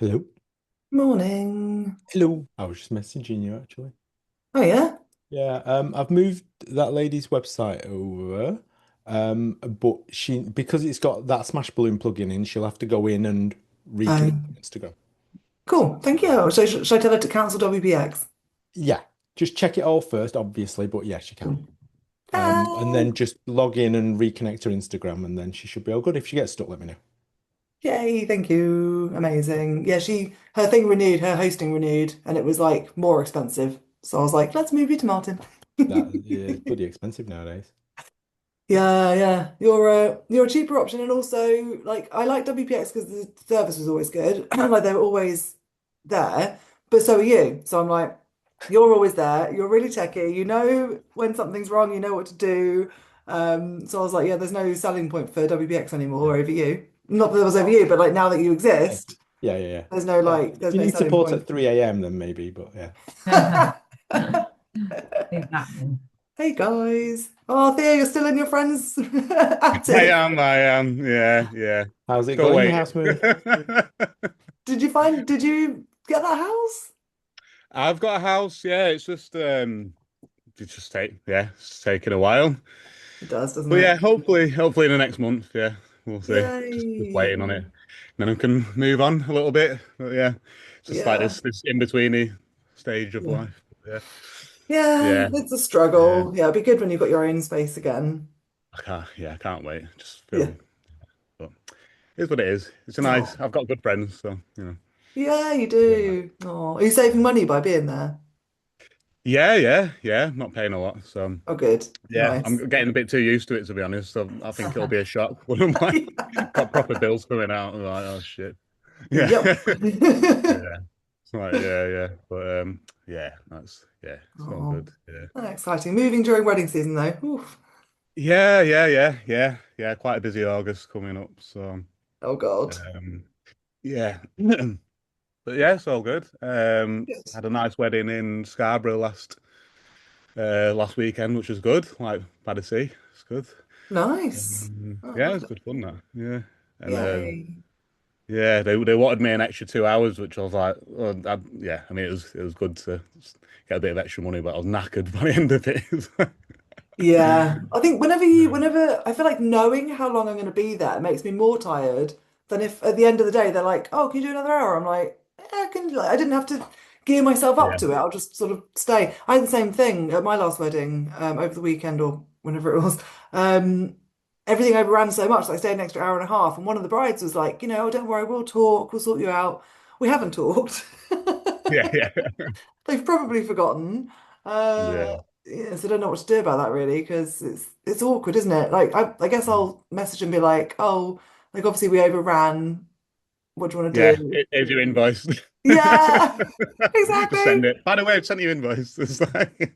Hello. Morning. Hello. I was just messaging you actually. Oh yeah. Yeah, I've moved that lady's website over. But she because it's got that Smash Balloon plugin in, she'll have to go in and reconnect Instagram. Cool. Thank you. So should I tell her to cancel WPX? Yeah, just check it all first, obviously, but yeah, she can. Cool. And then just log in and reconnect her Instagram, and then she should be all good. If she gets stuck, let me know. Yay, thank you. Amazing. Yeah, her thing renewed, her hosting renewed, and it was like more expensive. So I was like, let's move you to Martin. That is bloody expensive nowadays. Yeah, yeah. You're a cheaper option, and also like I like WPX because the service was always good. Like they were always there, but so are you. So I'm like, you're always there. You're really techy. You know when something's wrong. You know what to do. So I was like, yeah, there's no selling point for WPX Yeah. anymore over you. Not that it was over you, but like now that you Yeah, exist, yeah, yeah, yeah. If there's you no need selling support at point. 3 a.m., then maybe, but yeah. Exactly. Hey guys. Oh, Theo, you're still in your friends' attic. I am. Yeah, yeah. How's it Still going, your waiting. house move? Did you get that house? I've got a house. Yeah, it's taking a while. It does, doesn't But yeah, it? hopefully in the next month. Yeah, we'll see. Just Yay. waiting on it. Then I can move on a little bit. But yeah, it's just like Yeah. this in betweeny stage of Yeah. life. Yeah, Yeah, yeah, it's a yeah. struggle. Yeah, it'd be good when you've got your own space again. I can't wait. Just Yeah. feel, but it's what it is. It's a Oh. nice. I've got good friends, so Yeah, you yeah. do. Oh, are you saving money by being there? Yeah. Not paying a lot, so. Oh, good. Yeah, I'm Nice. getting a bit too used to it, to be honest. So I think it'll be a shock when I'm like got proper bills coming out. I'm like, oh shit. Yeah. Yep. Yeah. It's like, yeah. But it's all Oh, good. Yeah. exciting. Moving during wedding season, though. Oof. Yeah. Quite a busy August coming up. So Oh, God. um yeah. But yeah, it's all good. Good. Had a nice wedding in Scarborough last weekend, which was good. Like by the sea. It's good. Nice. Oh, Yeah, it was lovely. good fun that. Yeah. And Yay. yeah, they wanted me an extra 2 hours, which I was like, well, yeah. I mean, it was good to get a bit of extra money, but I was knackered by the end of it. Yeah, I think whenever I feel like knowing how long I'm going to be there makes me more tired than if at the end of the day they're like, "Oh, can you do another hour?" I'm like, "Yeah, I can." Like, I didn't have to gear myself up Yeah, to it. I'll just sort of stay. I had the same thing at my last wedding over the weekend or whenever it was. Um, Everything overran so much that I stayed an extra hour and a half. And one of the brides was like, "Oh, don't worry, we'll talk. We'll sort you out." We haven't talked. yeah. They've probably forgotten. Yeah. Yeah, so I don't know what to do about that really because it's awkward, isn't it? Like I guess I'll message and be like, oh, like obviously we overran. What do you want to Yeah, do? here's your invoice. Yeah, Just exactly. send it. By the way, I've sent you invoice. It's like,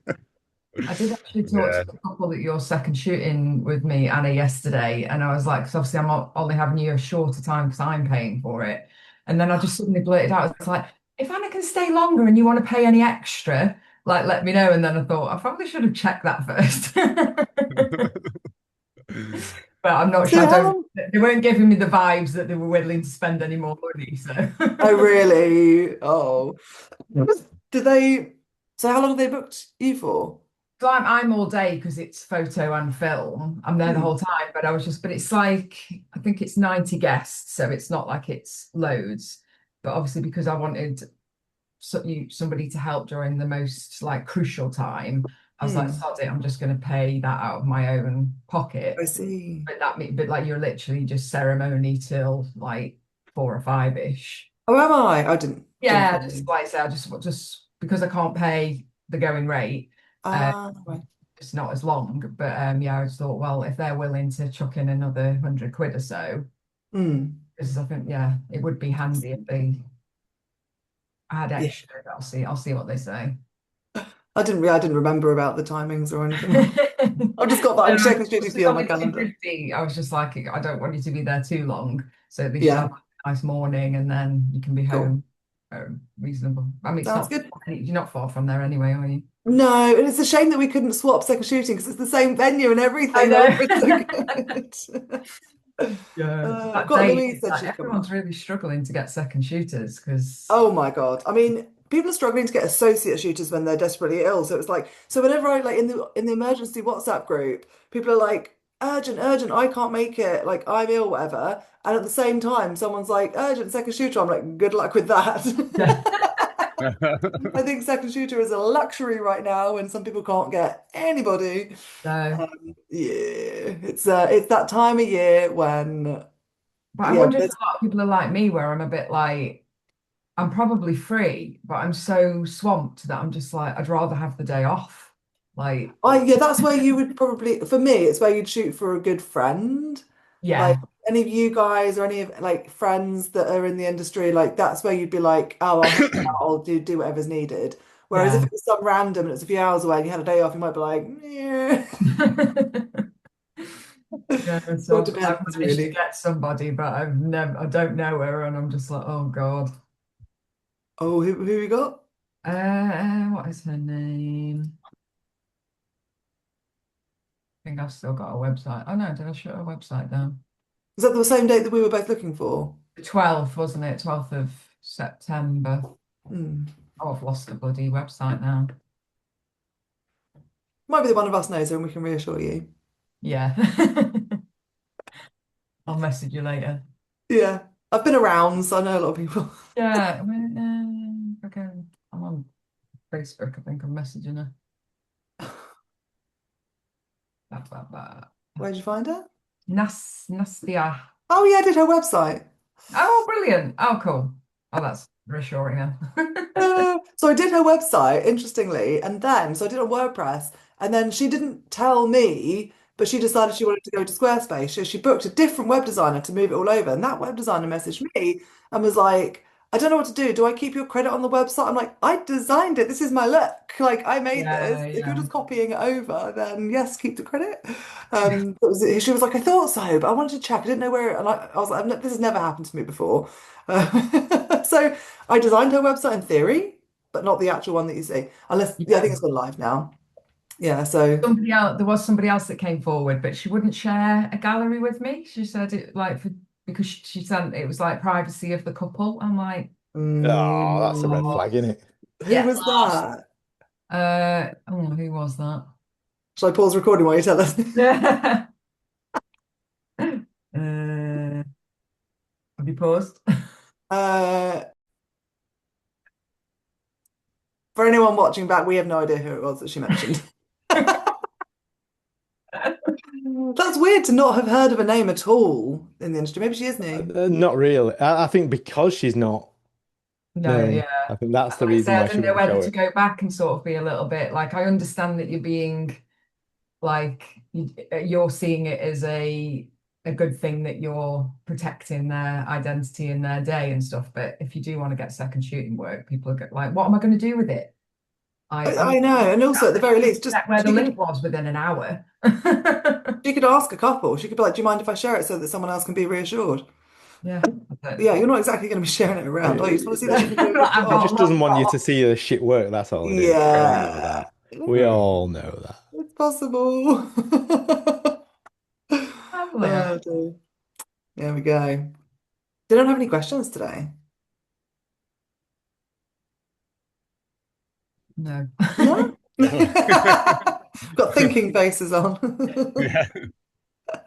I did actually talk to yeah, the couple at your second shooting with me, Anna, yesterday, and I was like, because obviously only having you a shorter time because I'm paying for it. And then I just suddenly blurted out, it's like, if Anna can stay longer and you want to pay any extra, like let me know. And then I thought I probably should have checked that first. But I'm not sure. So I how don't. long? They weren't giving me the vibes that they were willing to spend any more money. So. Oh, really? Oh, did they? So how long have they booked you for? So I'm all day because it's photo and film. I'm there the Hmm. whole time, but it's like I think it's 90 guests, so it's not like it's loads. But obviously, because I wanted somebody to help during the most like crucial time, I was like, Hmm. sod it, I'm just going to pay that out of my own I pocket. see. But like you're literally just ceremony till like 4 or 5 ish. Oh, am I? I didn't Yeah, follow. just like I say, I just because I can't pay the going rate. uh, Ah, right. it's not as long. But yeah, I just thought, well, if they're willing to chuck in another 100 quid or so, Hmm. because I think, yeah, it would be handy if they had Yeah. extra. I'll see what they say. I didn't remember about the timings or anything. I've just got that. I'm And checking Studio because it's on my only calendar. 250, I was just like, I don't want you to be there too long. So at least you'll Yeah, have a nice morning and then you can be cool. home reasonable. I mean, Sounds good. you're not far from there anyway, are you? No, and it's a shame that we couldn't swap second shooting because it's the same venue and I everything. That would have been know. so good. Yeah. I've That got day, Louise said like, she's coming everyone's up. really struggling to get second shooters because, Oh my God. I mean, people are struggling to get associate shooters when they're desperately ill. So it's like, so whenever I like in the emergency WhatsApp group, people are like, urgent, urgent, I can't make it, like I'm ill, whatever. And at the same time, someone's like, urgent second shooter. I'm like, good luck with that. yeah. I think second shooter is a luxury right now when some people can't get anybody. So, Yeah, it's that time of year when but I yeah, wonder if there's a lot of people are like me, where I'm a bit like, I'm probably free, but I'm so swamped that I'm just like, I'd rather have the day off. Like, yeah, that's where you would probably, for me, it's where you'd shoot for a good friend. Like yeah, any of you guys or any of like friends that are in the industry, like that's where you'd be like, oh, I'll help you out, I'll do whatever's needed. Whereas if yeah. it was some random and it's a few hours away and you had a day off, you might be like, yeah. Yeah, So so it I've depends managed to really. get somebody, but I don't know her, and I'm just like, oh God. Oh, who we got? What is her name? I think I've still got a website. Oh no, did I shut her website down? Was that the same date that we were both looking for? The 12th, wasn't it? 12th of September. Hmm. Oh, I've lost the bloody website now. Might be the one of us knows her and we can reassure you. Yeah. I'll message you later. Yeah. I've been around, so I know a lot of people. Yeah, okay. I'm on Facebook. I think I'm messaging her. Blah, blah, blah. Where'd you find her? Nastia. Oh yeah, I did her website. Oh, brilliant. Oh, cool. Oh, that's reassuring then. So I did her website, interestingly, and then so I did it on WordPress, and then she didn't tell me, but she decided she wanted to go to Squarespace. So she booked a different web designer to move it all over, and that web designer messaged me and was like, "I don't know what to do. Do I keep your credit on the website?" I'm like, "I designed it. This is my look. Like I made this. Yeah, If you're yeah. just copying it over, then yes, keep the credit." She was like, "I thought so, but I wanted to check. I didn't know where." And I was like, "This has never happened to me before." So I designed her website in theory, but not the actual one that you see. Unless, yeah, I think Yeah. it's gone live now. Yeah, so Somebody else, there was somebody else that came forward, but she wouldn't share a gallery with me. She said it like because she said it was like privacy of the couple. I'm like, Oh, that's a red mm, flag, isn't it? who get was lost. that? Oh, who was that? Shall I pause recording while you tell us? Have you paused? Uh, for anyone watching back, we have no idea who it was that she mentioned. That's weird to not have heard of a name at all in the industry. Maybe she is new. Not really. I think because she's not No, known. yeah. I think that's the Like I reason say, I why she didn't know wouldn't whether show to it. go back and sort of be a little bit like, I understand that you're being like you're seeing it as a good thing that you're protecting their identity and their day and stuff. But if you do want to get second shooting work, people are like, what am I going to do with it? I know, and also at the very least, just check where the link was within an hour. she could ask a couple. She could be like, "Do you mind if I share it so that someone else can be reassured?" Yeah. Yeah, you're not exactly going to be sharing it around, are you? Just want to see that she can do a good I've She job. got just doesn't want you to see the shit work. That's all it is. We all know Yeah, that. We all know that. it's possible. lovely. Oh, dear. There we go. They don't have any questions today. No. No? No. Got thinking faces on. Yeah.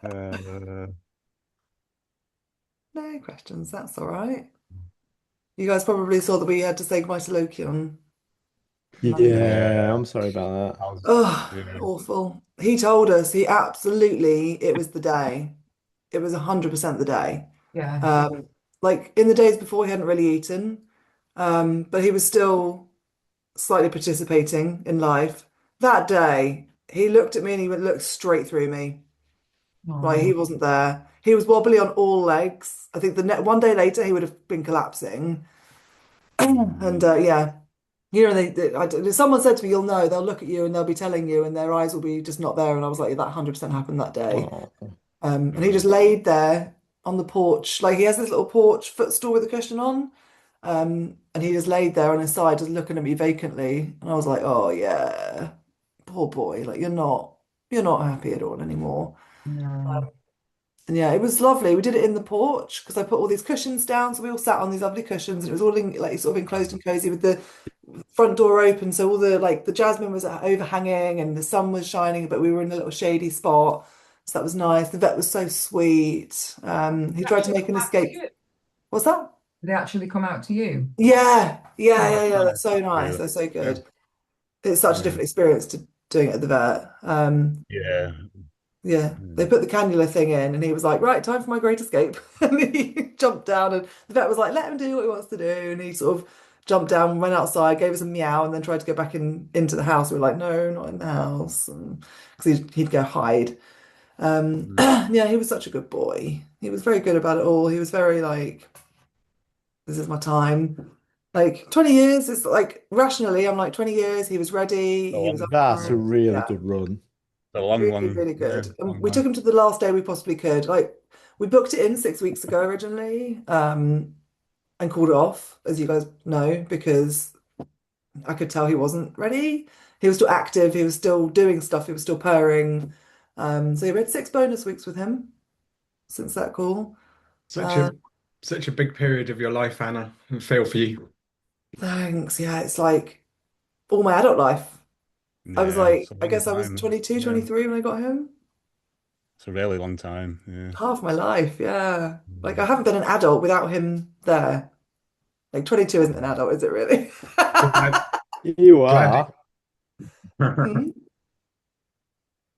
Uh, No questions, that's all right. You guys probably saw that we had to say goodbye to Loki on Monday. Yeah, yeah. I'm sorry about I that. was, Oh, yeah. awful. He told us he absolutely, it was the day. It was 100% the day. Yeah. Like in the days before, he hadn't really eaten, but he was still slightly participating in life. That day, he looked at me and he looked straight through me. Like he Oh, wasn't there. He was wobbly on all legs. I think the one day later, he would have been collapsing. And yeah, you know, someone said to me, "You'll know. They'll look at you and they'll be telling you, and their eyes will be just not there." And I was like, "That 100% happened that day." Oh, And he just laid there on the porch, like he has this little porch footstool with a cushion on. And he just laid there on his side, just looking at me vacantly. And I was like, "Oh yeah, poor boy. Like you're not happy at all anymore." no. And yeah, it was lovely. We did it in the porch because I put all these cushions down, so we all sat on these lovely cushions, and it was all in, like sort of enclosed and cozy with the front door open, so all the like the jasmine was overhanging and the sun was shining, but we were in a little shady spot, so that was nice. The vet was so sweet. He They tried to actually make an come out to escape. you. What's that? They actually come out to you. Yeah, yeah, Oh, yeah, yeah. nice. That's so nice. Really. They're so Yeah. good. It's such a Yeah. different experience to doing it at the vet. Yeah. Yeah, they put the cannula thing in, and he was like, "Right, time for my great escape." And he jumped down, and the vet was like, "Let him do what he wants to do." And he sort of jumped down, went outside, gave us a meow, and then tried to go back into the house. We were like, "No, not in the house," because he'd go hide. Mm. Yeah, he was such a good boy. He was very good about it all. He was very like, "This is my time." Like 20 years is like rationally, I'm like 20 years. He was ready. A He was long, up That's a for it. really Yeah. good run. a long, Really, long, really yeah, good. And long we took time. him to the last day we possibly could. Like we booked it in 6 weeks ago originally, and called it off, as you guys know, because I could tell he wasn't ready. He was still active, he was still doing stuff, he was still purring. So we had 6 bonus weeks with him since that call. Such Uh, a such a big period of your life, Anna. I feel for you. Thanks. Yeah, it's like all my adult life. I was Yeah, like, it's a I long guess I was time. 22, Yeah, 23 when I got home. it's a really long time. Yeah. Half my life, yeah. Like I haven't been an adult without him there. Like 22 isn't an adult, is it really? Glad, You glad. are. Hmm?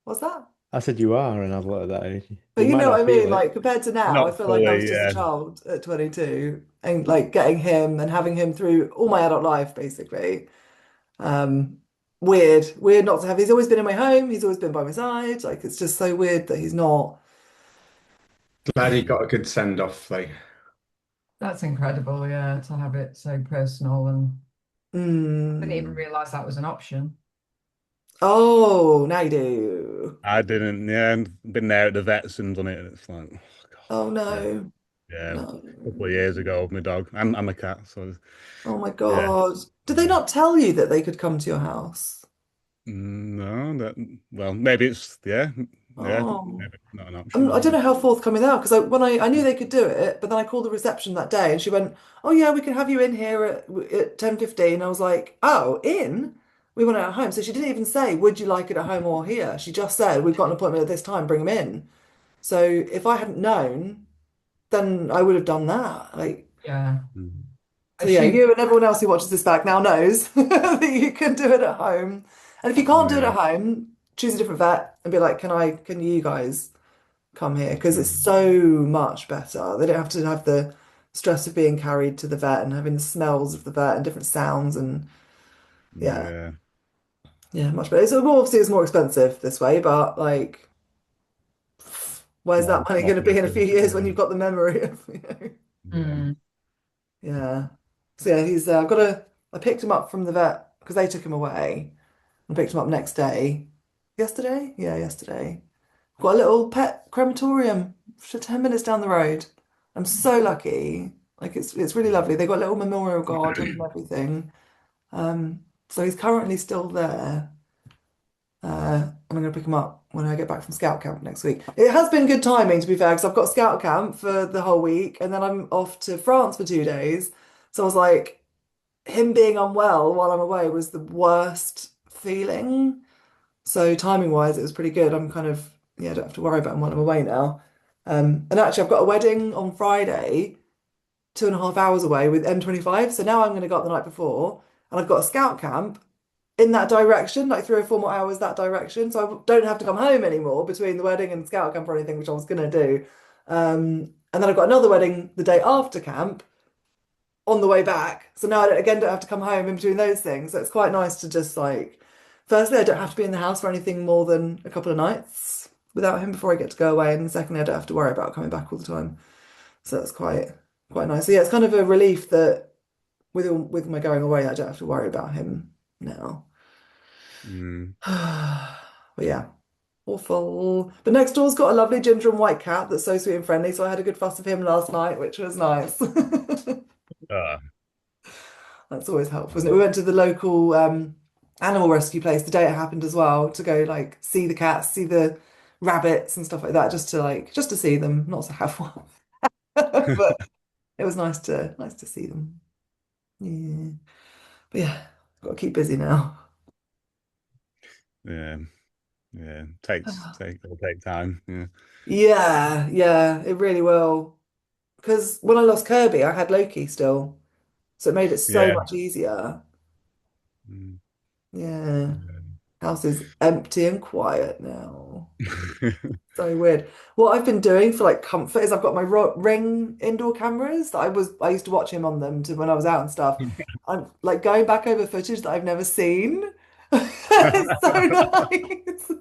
What's that? I said you are an adult at that age. But You you might know what not I mean? feel it. Like compared to now, I Not feel like I was fully, just a yeah. child at 22 and like getting him and having him through all my adult life, basically. Um, weird not to have. He's always been in my home. He's always been by my side. Like it's just so weird that he's not. Glad he got a good send off, though. That's incredible, yeah, to have it so personal and didn't even Mm. realize that was an option. Oh, now you do. I didn't, yeah, been there at the vets and done it, and it's like, Oh oh God, no, yeah, a couple of no. years ago with my dog. I'm a cat, so Oh my yeah. God. Did they not tell you that they could come to your house? No, well, maybe it's yeah, Oh. maybe not an option. I don't know how forthcoming they are because I knew they could do it, but then I called the reception that day and she went, "Oh yeah, we can have you in here at 10:15." I was like, "Oh, in?" We want it at home. So she didn't even say, "Would you like it at home or here?" She just said, "We've got an appointment at this time, bring him in." So if I hadn't known, then I would have done that. Like, Yeah. Mm. so yeah, Assume, you and everyone else who watches this back now knows that you can do it at home. And if you can't do it Yeah. at home, choose a different vet and be like, can you guys come here because it's Mm. so much better. They don't have to have the stress of being carried to the vet and having the smells of the vet and different sounds and yeah, Yeah. yeah, much better. So obviously it's more expensive this way, but like, where's that money More going to be in a few committed, years when yeah. you've got the memory of, you know? mm, Yeah. So yeah, I picked him up from the vet because they took him away and picked him up next day. Yesterday? Yeah, yesterday. Got a little pet crematorium for 10 minutes down the road. I'm so lucky. Like it's really lovely. They got a little memorial garden and everything. So he's currently still there. And I'm going to pick him up when I get back from Scout Camp next week. It has been good timing, to be fair, because I've got Scout Camp for the whole week, and then I'm off to France for 2 days. So I was like, him being unwell while I'm away was the worst feeling. So timing wise, it was pretty good. I'm kind of, yeah, I don't have to worry about him while I'm away now. And actually, I've got a wedding on Friday, 2.5 hours away with M25. So now I'm going to go up the night before, and I've got a Scout Camp in that direction, like 3 or 4 more hours that direction. So I don't have to come home anymore between the wedding and Scout Camp or anything, which I was going to do. And then I've got another wedding the day after camp on the way back. So now I don't have to come home in between those things. So it's quite nice to just like, firstly, I don't have to be in the house for anything more than a couple of nights without him before I get to go away. And secondly, I don't have to worry about coming back all the time. So that's quite nice. So yeah, it's kind of a relief that with my going away, I don't have to worry about him now. Mm. But yeah, awful. But next door's got a lovely ginger and white cat that's so sweet and friendly. So I had a good fuss with him last night, which was nice. Uh, That's always helpful, isn't it? We went to the local animal rescue place the day it happened as well to go like see the cats, see the rabbits and stuff like that, just to see them, not to have one. But it was nice to see them. Yeah. But yeah, got to keep busy now. Yeah, yeah. It'll take time. Yeah. Yeah, it really will. Because when I lost Kirby, I had Loki still. So it made it so Yeah. much easier. Mm. Yeah. House is empty and quiet now. So weird. What I've been doing for like comfort is I've got my Ring indoor cameras that I used to watch him on them to when I was out and stuff. I'm like going back over footage that I've never seen. It's so nice.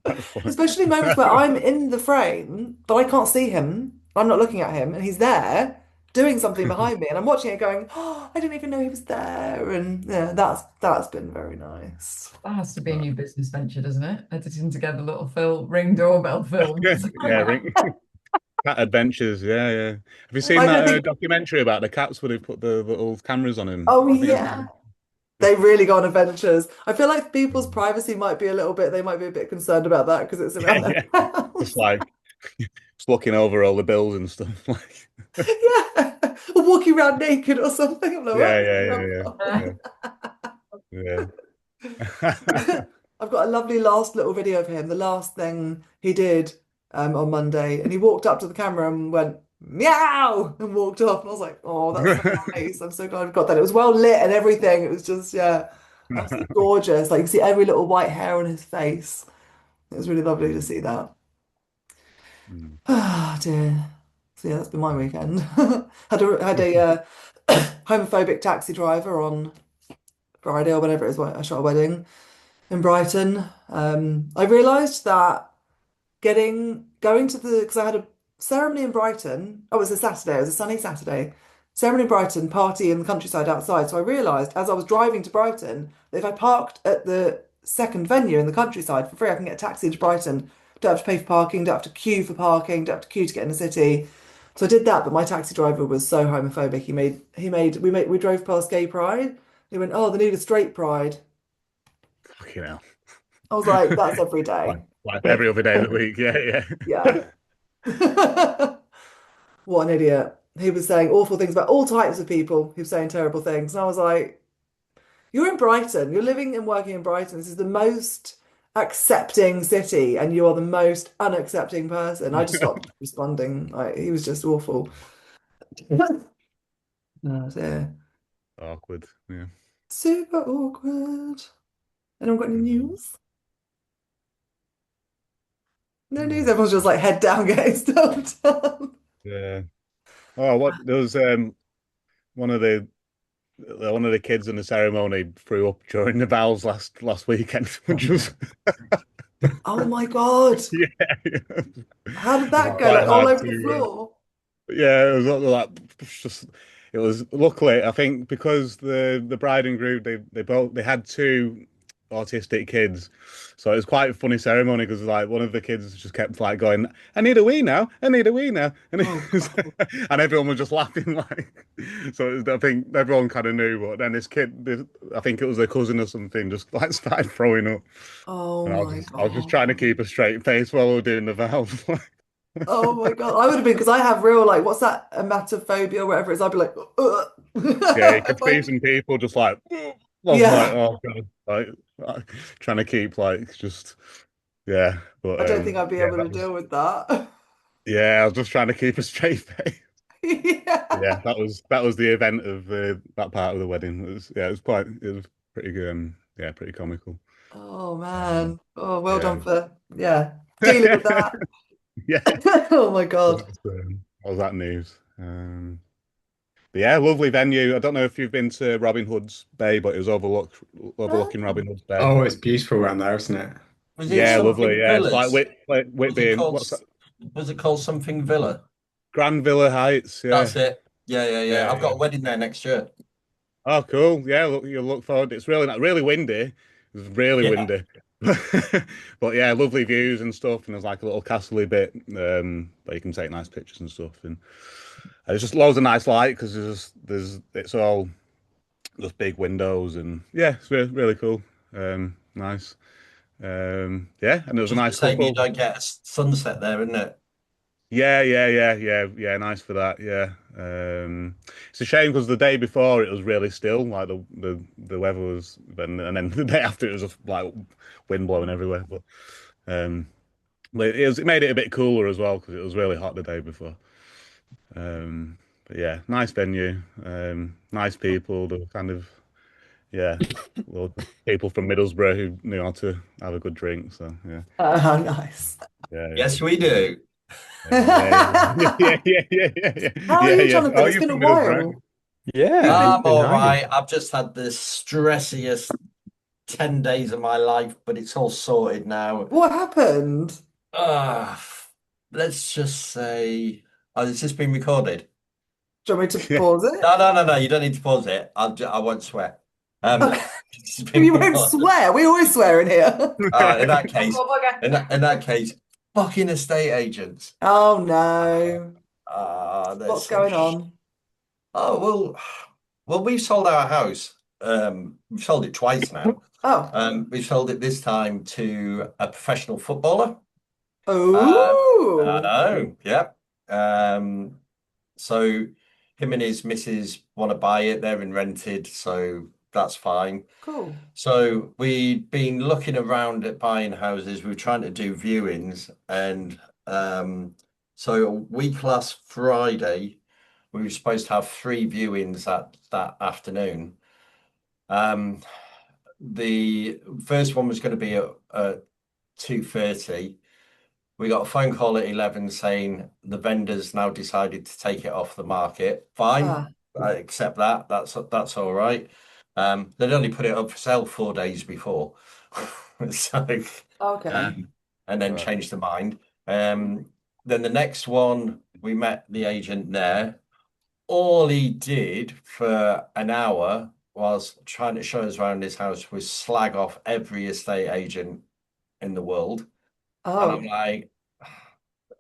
That's funny. Especially moments where I'm in the frame, but I can't see him. I'm not looking at him, and he's there doing something behind me, and I'm watching it going, oh, I didn't even know he was there. And yeah, that's been very nice. That has to be a new business venture, doesn't it? Editing together little Ring doorbell films. Yeah, Ring Cat Adventures. Yeah, yeah. Have you seen I don't that think, documentary about the cats where they put the little cameras on him? oh I think yeah. They really go on adventures. I feel like people's privacy might be they might be a bit concerned about that because it's around yeah, their yeah. house. Just like just looking over all the bills and stuff. Like, Yeah. Or walking around naked or something. I'm like, yeah, what? yeah, yeah, yeah. I've got a lovely last little video of him, the last thing he did on Monday, and he walked up to the camera and went meow and walked off. And I was like, oh, that's so nice. I'm so glad I've got that. It was well lit and everything. It was just, yeah, absolutely gorgeous. Like you can see every little white hair on his face. It was really lovely to see that. Mm. Ah, dear. So yeah, that's been my weekend. Had a homophobic taxi driver on Friday or whenever it was. I shot a wedding in Brighton. I realised that going to the because I had a ceremony in Brighton. Oh, it was a Saturday. It was a sunny Saturday. Ceremony in Brighton, party in the countryside outside. So I realised as I was driving to Brighton that if I parked at the second venue in the countryside for free, I can get a taxi to Brighton. Don't have to pay for parking. Don't have to queue for parking. Don't have to queue to get in the city. So I did that, but my taxi driver was so homophobic. We drove past Gay Pride. He went, "Oh, they need a straight pride." Fucking hell. I was like, "That's every day." Like every other day of the week. Yeah, Yeah. What an idiot. He was saying awful things about all types of people who were saying terrible things. And I was like, you're in Brighton. You're living and working in Brighton. This is the most accepting city, and you are the most unaccepting person. I just stopped responding. Like, he was just awful. So, yeah. Awkward. Yeah. Super awkward. Anyone got any news? No news. Everyone's just like head down, getting stuff done. Yeah. Oh, what there was one of the kids in the ceremony threw up during the vows last weekend, which was Oh my God. yeah. How did that go? Quite Like all hard over the to, floor? yeah, it was like just it was luckily I think because the bride and groom they had two autistic kids, so it was quite a funny ceremony because like one of the kids just kept like going, "I need a wee now, I need a wee now," and and everyone was just laughing like. So I think everyone kind of knew, but then I think it was a cousin or something, just like started throwing up, Oh and my I was just trying to God. keep a straight face while we were doing the vows. Oh my God. I would have been because I have real like what's that emetophobia or whatever it is. I'd be like, ugh. Yeah, you could If see I- some people just like, I was like, yeah. oh god, trying to keep like just, yeah, but I don't think I'd be able to deal with that. yeah, I was just trying to keep a straight face. Yeah, Yeah. that was the event of that part of the wedding. It was pretty good, yeah, pretty comical. Oh Um, man. Oh, well yeah, done for dealing with that. yeah, Oh my God. that was that news. But yeah, lovely venue. I don't know if you've been to Robin Hood's Bay, but it was overlooking Robin Hood's Bay. Oh, it's beautiful around there, isn't it? Was it Yeah, lovely. something Yeah, it's like villas? Was it Whitby and called was it called something villa? Grand Villa Heights. Yeah, That's it. Yeah. I've got yeah. a wedding there next year. Oh, cool. Yeah, you'll look forward. It's really windy. It's really Yeah. windy. But yeah, lovely views and stuff. And there's like a little castle bit where you can take nice pictures and stuff. And there's just loads of nice light because it's all just big windows and yeah, it's really cool. Nice. Yeah, and it was a nice Shame you couple. don't get a sunset there, isn't it? Yeah. Nice for that. Yeah. It's a shame because the day before it was really still, like the weather was, and then the day after it was like wind blowing everywhere. Um, but it made it a bit cooler as well because it was really hot the day before. But yeah, nice venue. Nice people. They were kind of yeah, loads of people from Middlesbrough who knew how to have a good drink. So yeah, Nice. yeah. Yes, we do. How are you, Yeah. Jonathan? Oh, It's you been a from Middlesbrough? while. Yeah, You've it's I'm been been all hiding. right. I've just had the stressiest 10 days of my life, but it's all sorted now. What happened? Uh, let's just say, oh, has this been recorded? Do you want me to pause it? No. You don't need to pause it. I won't swear. Okay. It's been You won't recorded. swear. We always swear in here. In that case, Oh, bugger. in that case, fucking estate agents. Oh no. They're What's so going on? Oh well, we've sold our house. We've sold it twice now. Oh. We've sold it this time to a professional footballer. I Oh. know, yeah. So him and his missus want to buy it. They're in rented, so that's fine. Cool. So we've been looking around at buying houses. We're trying to do viewings, and so a week last Friday, we were supposed to have 3 viewings that afternoon. The first one was going to be at 2:30. We got a phone call at 11 saying the vendors now decided to take it off the market. Fine, Ah. I accept that. That's all right. They'd only put it up for sale 4 days before, so Okay. and then Right. changed their mind. Then the next one, we met the agent there. All he did for an hour was trying to show us around his house was slag off every estate agent in the world. And I'm Oh. like,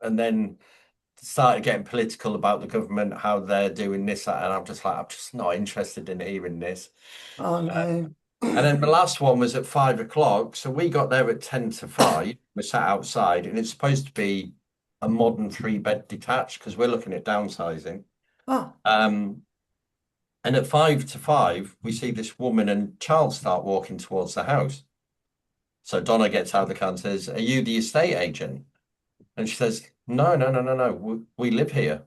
and then started getting political about the government, how they're doing this, that, and I'm just like, I'm just not interested in hearing this. Oh no. And then the last one was at 5 o'clock. So we got there at 10 to 5. We sat outside, and it's supposed to be a modern 3-bed detached because we're looking at downsizing. Oh. And at 5 to 5, we see this woman and child start walking towards the house. So Donna gets out of the car and says, "Are you the estate agent?" And she says, No. We live here.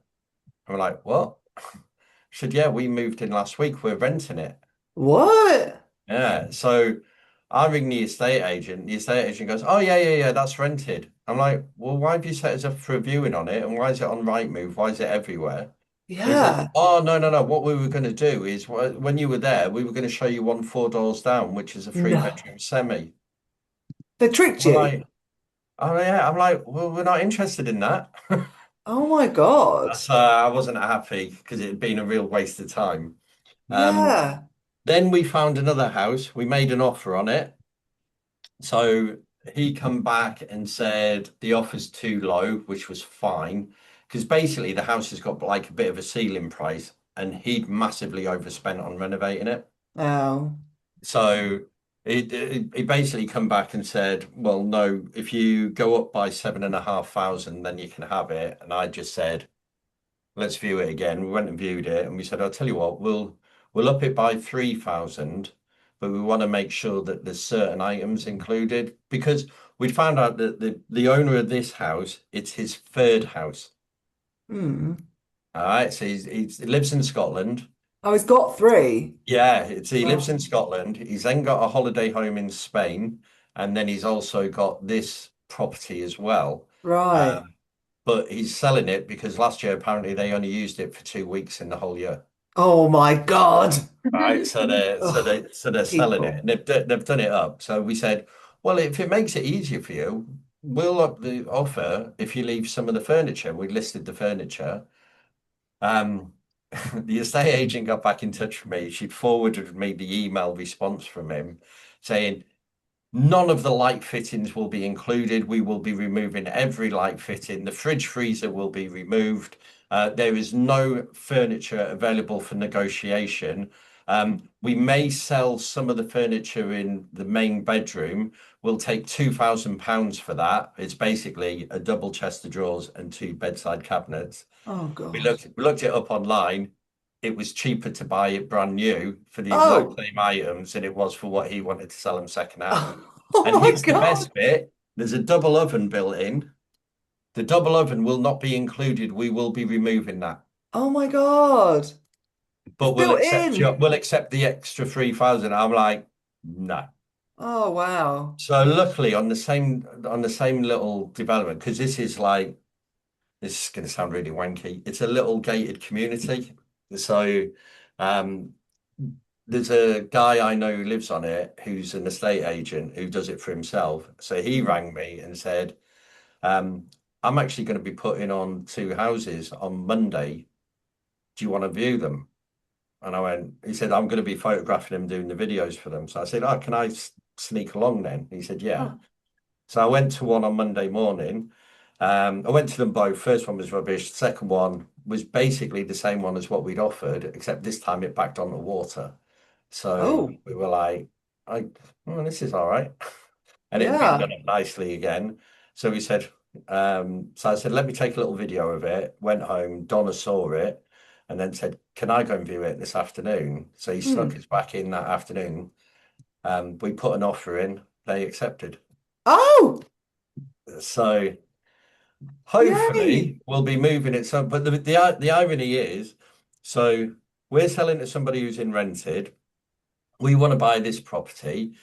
And we're like, "What?" She said, "Yeah, we moved in last week. We're renting it." What? Yeah. So I ring the estate agent. The estate agent goes, "Oh, yeah, that's rented." I'm like, "Well, why have you set us up for a viewing on it? And why is it on Rightmove? Why is it everywhere?" He said, Yeah. "Oh, no. What we were going to do is when you were there, we were going to show you one 4 doors down, which is a No. 3-bedroom semi." They tricked We're you. like, "Oh, yeah." I'm like, "Well, we're not interested in that." Oh my God. So I wasn't happy because it had been a real waste of time. Yeah. Then we found another house. We made an offer on it. So he come back and said the offer's too low, which was fine. Because basically the house has got like a bit of a ceiling price and he'd massively overspent on renovating it. Oh. So he basically come back and said, "Well, no, if you go up by 7,500, then you can have it." And I just said, "Let's view it again." We went and viewed it, and we said, "I'll tell you what, we'll up it by 3,000, but we want to make sure that there's certain items included because we'd found out that the owner of this house, it's his third house. Hmm. All right, so he lives in Scotland." Oh, he's got 3. Yeah, he lives in Oh. Scotland. He's then got a holiday home in Spain, and then he's also got this property as well. Right. But he's selling it because last year apparently they only used it for 2 weeks in the whole year. Oh my God. Right, so they're Ugh, selling it, people. and they've done it up. So we said, well, if it makes it easier for you, we'll up the offer if you leave some of the furniture. We listed the furniture. Um, the estate agent got back in touch with me. She forwarded me the email response from him saying, "None of the light fittings will be included. We will be removing every light fitting. The fridge freezer will be removed. There is no furniture available for negotiation. We may sell some of the furniture in the main bedroom. We'll take £2,000 for that. It's basically a double chest of drawers and 2 bedside cabinets. Oh We God. looked it up online. It was cheaper to buy it brand new for the Oh. exact same items than it was for what he wanted to sell them second hand. Oh And my here's the God. best bit. There's a double oven built in. The double oven will not be included. We will be removing that. Oh my God. But It's built in. we'll accept the extra 3,000. I'm like, no. Oh wow. So luckily on the same little development, because this is going to sound really wanky. It's a little gated community. So there's a guy I know who lives on it who's an estate agent who does it for himself. So he rang me and said, I'm actually going to be putting on 2 houses on Monday. Do you want to view them? And he said, I'm going to be photographing them, doing the videos for them. So I said, oh, can I sneak along then? He said, yeah. Oh. So I went to one on Monday morning. I went to them both. First one was rubbish. The second one was basically the same one as what we'd offered, except this time it backed on the water. So Oh. we were like, this is all right. And it had been Yeah. done up nicely again. So we said, so I said, let me take a little video of it. Went home, Donna saw it, and then said, can I go and view it this afternoon? So he snuck us back in that afternoon. We put an offer in, they accepted. Oh. So hopefully Yay. we'll be moving it. So, but the irony is, so we're selling to somebody who's in rented. We want to buy this property.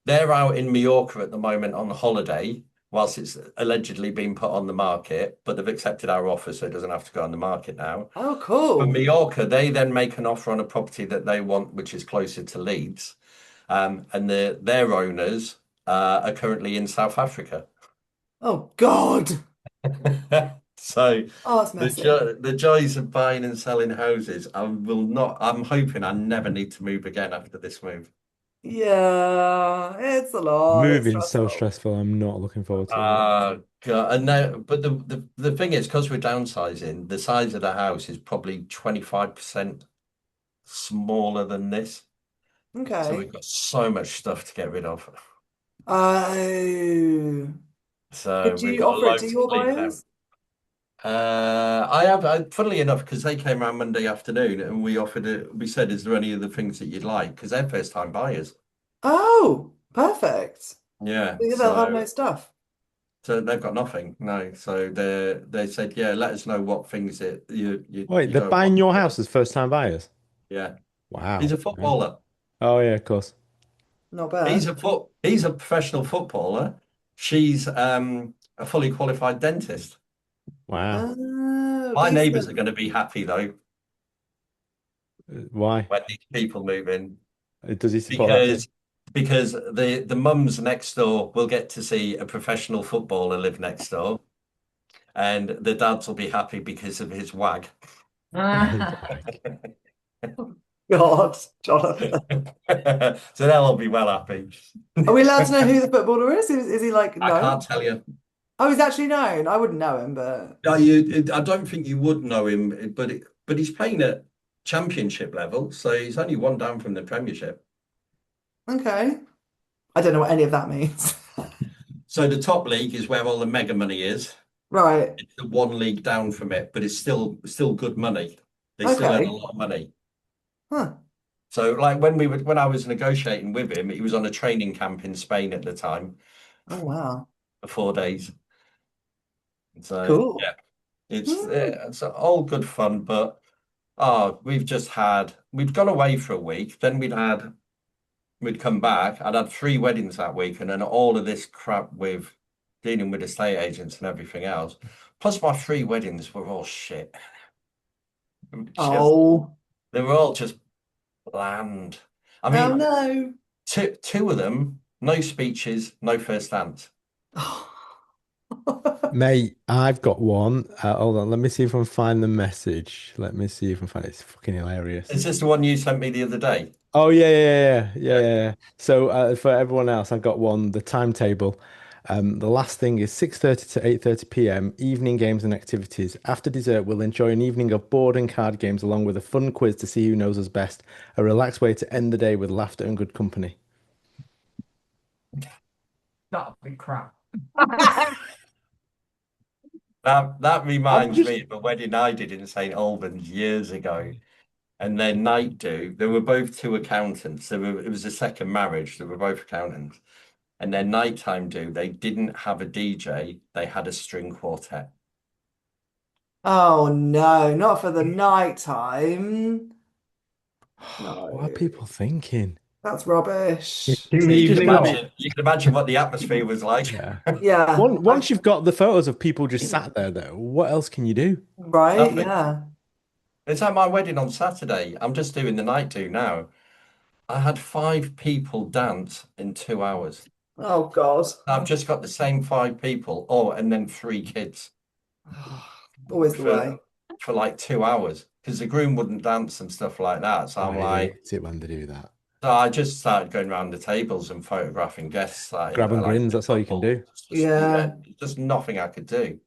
They're out in Mallorca at the moment on holiday, whilst it's allegedly been put on the market, but they've accepted our offer, so it doesn't have to go on the market now. Oh, For cool. Mallorca, they then make an offer on a property that they want, which is closer to Leeds. And their owners are currently in South Africa. Oh God. So Oh, it's messy. the joys of buying and selling houses, I'm hoping I never need to move again after this move. Yeah, it's a lot. It's Moving so stressful. stressful. I'm not looking forward to it. God. And now, but the thing is, because we're downsizing, the size of the house is probably 25% smaller than this. So Okay. we've got so much stuff to get rid of. Oh. So Did we've you got offer it loads to to your clean out. buyers? Funnily enough, because they came around Monday afternoon and we offered it, we said, is there any other things that you'd like? Because they're first time buyers. Oh, perfect. Yeah. So they'll have no stuff. So they've got nothing. No. So they said, yeah, let us know what things that you Wait, you they're don't buying want. your house as first-time buyers? Yeah. Wow. He's a Okay. footballer. Oh yeah, of course. Not He's bad. he's a professional footballer. She's a fully qualified dentist. Wow. Oh, My neighbours are decent. going to be happy though Why? when these people move in. Does he support that too? Because the mums next door will get to see a professional footballer live next door, and the dads will be happy because of his wag. God, Jonathan. So they'll all be well happy. Are we allowed to know who the footballer is? Is he like I known? can't tell you. Oh, he's actually known. I wouldn't know him, but No, I don't think you would know him, but he's playing at championship level, so he's only one down from the Premiership. okay. I don't know what any of that means. So the top league is where all the mega money is. Right. It's the one league down from it, but it's still good money. They still earn a Okay. lot of money. Huh. So like when I was negotiating with him, he was on a training camp in Spain at the time Oh, wow. for 4 days. So Cool. yeah, Hmm. it's all good fun, but we've gone away for a week, then we'd come back. I'd had 3 weddings that week, and then all of this crap with dealing with estate agents and everything else. Plus my 3 weddings were all shit. Oh. They were all just bland. I Oh mean, no. two of them, no speeches, no first dance. Mate, I've got one. Hold on, let me see if I can find the message. Let me see if I can find it. It's fucking hilarious. Is this the one you sent me the other day? Oh yeah. So for everyone else, I've got one, the timetable. The last thing is 6:30 to 8:30 p.m. evening games and activities. After dessert, we'll enjoy an evening of board and card games along with a fun quiz to see who knows us best. A relaxed way to end the day with laughter and good company. That'll be crap. That reminds me of a wedding I did in St Albans years ago. And their night do, they were both two accountants. It was a second marriage. They were both accountants. And their nighttime do, they didn't have a DJ, they had a string quartet. Oh no, not for the night time. What are No, people thinking? that's rubbish. In So the you can evening, imagine, what the atmosphere was like. Yeah. Yeah, Once you've got the photos of people just sat there, though, what else can you do? right, Nothing. yeah. It's at my wedding on Saturday. I'm just doing the night do now. I had 5 people dance in 2 hours. Oh God. I've just got the same 5 people. Oh, and then 3 kids Always the way. for like 2 hours because the groom wouldn't dance and stuff like that. So I'm I like, hate it when they do that. so I just started going around the tables and photographing guests. Like, Grab and like grins, that's all you can do. Yeah. Just nothing I could do.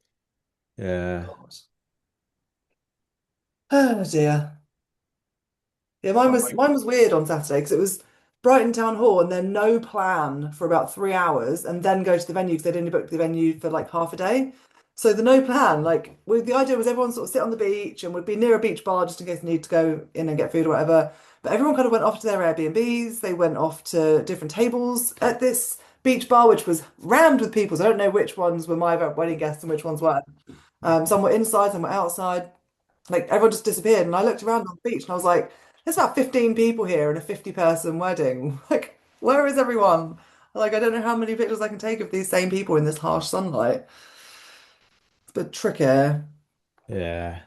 Yeah. Oh dear. Yeah, mine was weird on Saturday because it was Brighton Town Hall and then no plan for about 3 hours and then go to the venue because they'd only booked the venue for like half a day. So the no plan, like the idea was everyone sort of sit on the beach and would be near a beach bar just in case they need to go in and get food or whatever. But everyone kind of went off to their Airbnbs. They went off to different tables at this beach bar, which was rammed with people. So I don't know which ones were my wedding guests and which ones weren't. Some were inside, some were outside. Like everyone just disappeared. And I looked around on the beach and I was like, there's about 15 people here in a 50-person wedding. Like, where is everyone? Like, I don't know how many pictures I can take of these same people in this harsh sunlight. It's a bit tricky. Yeah.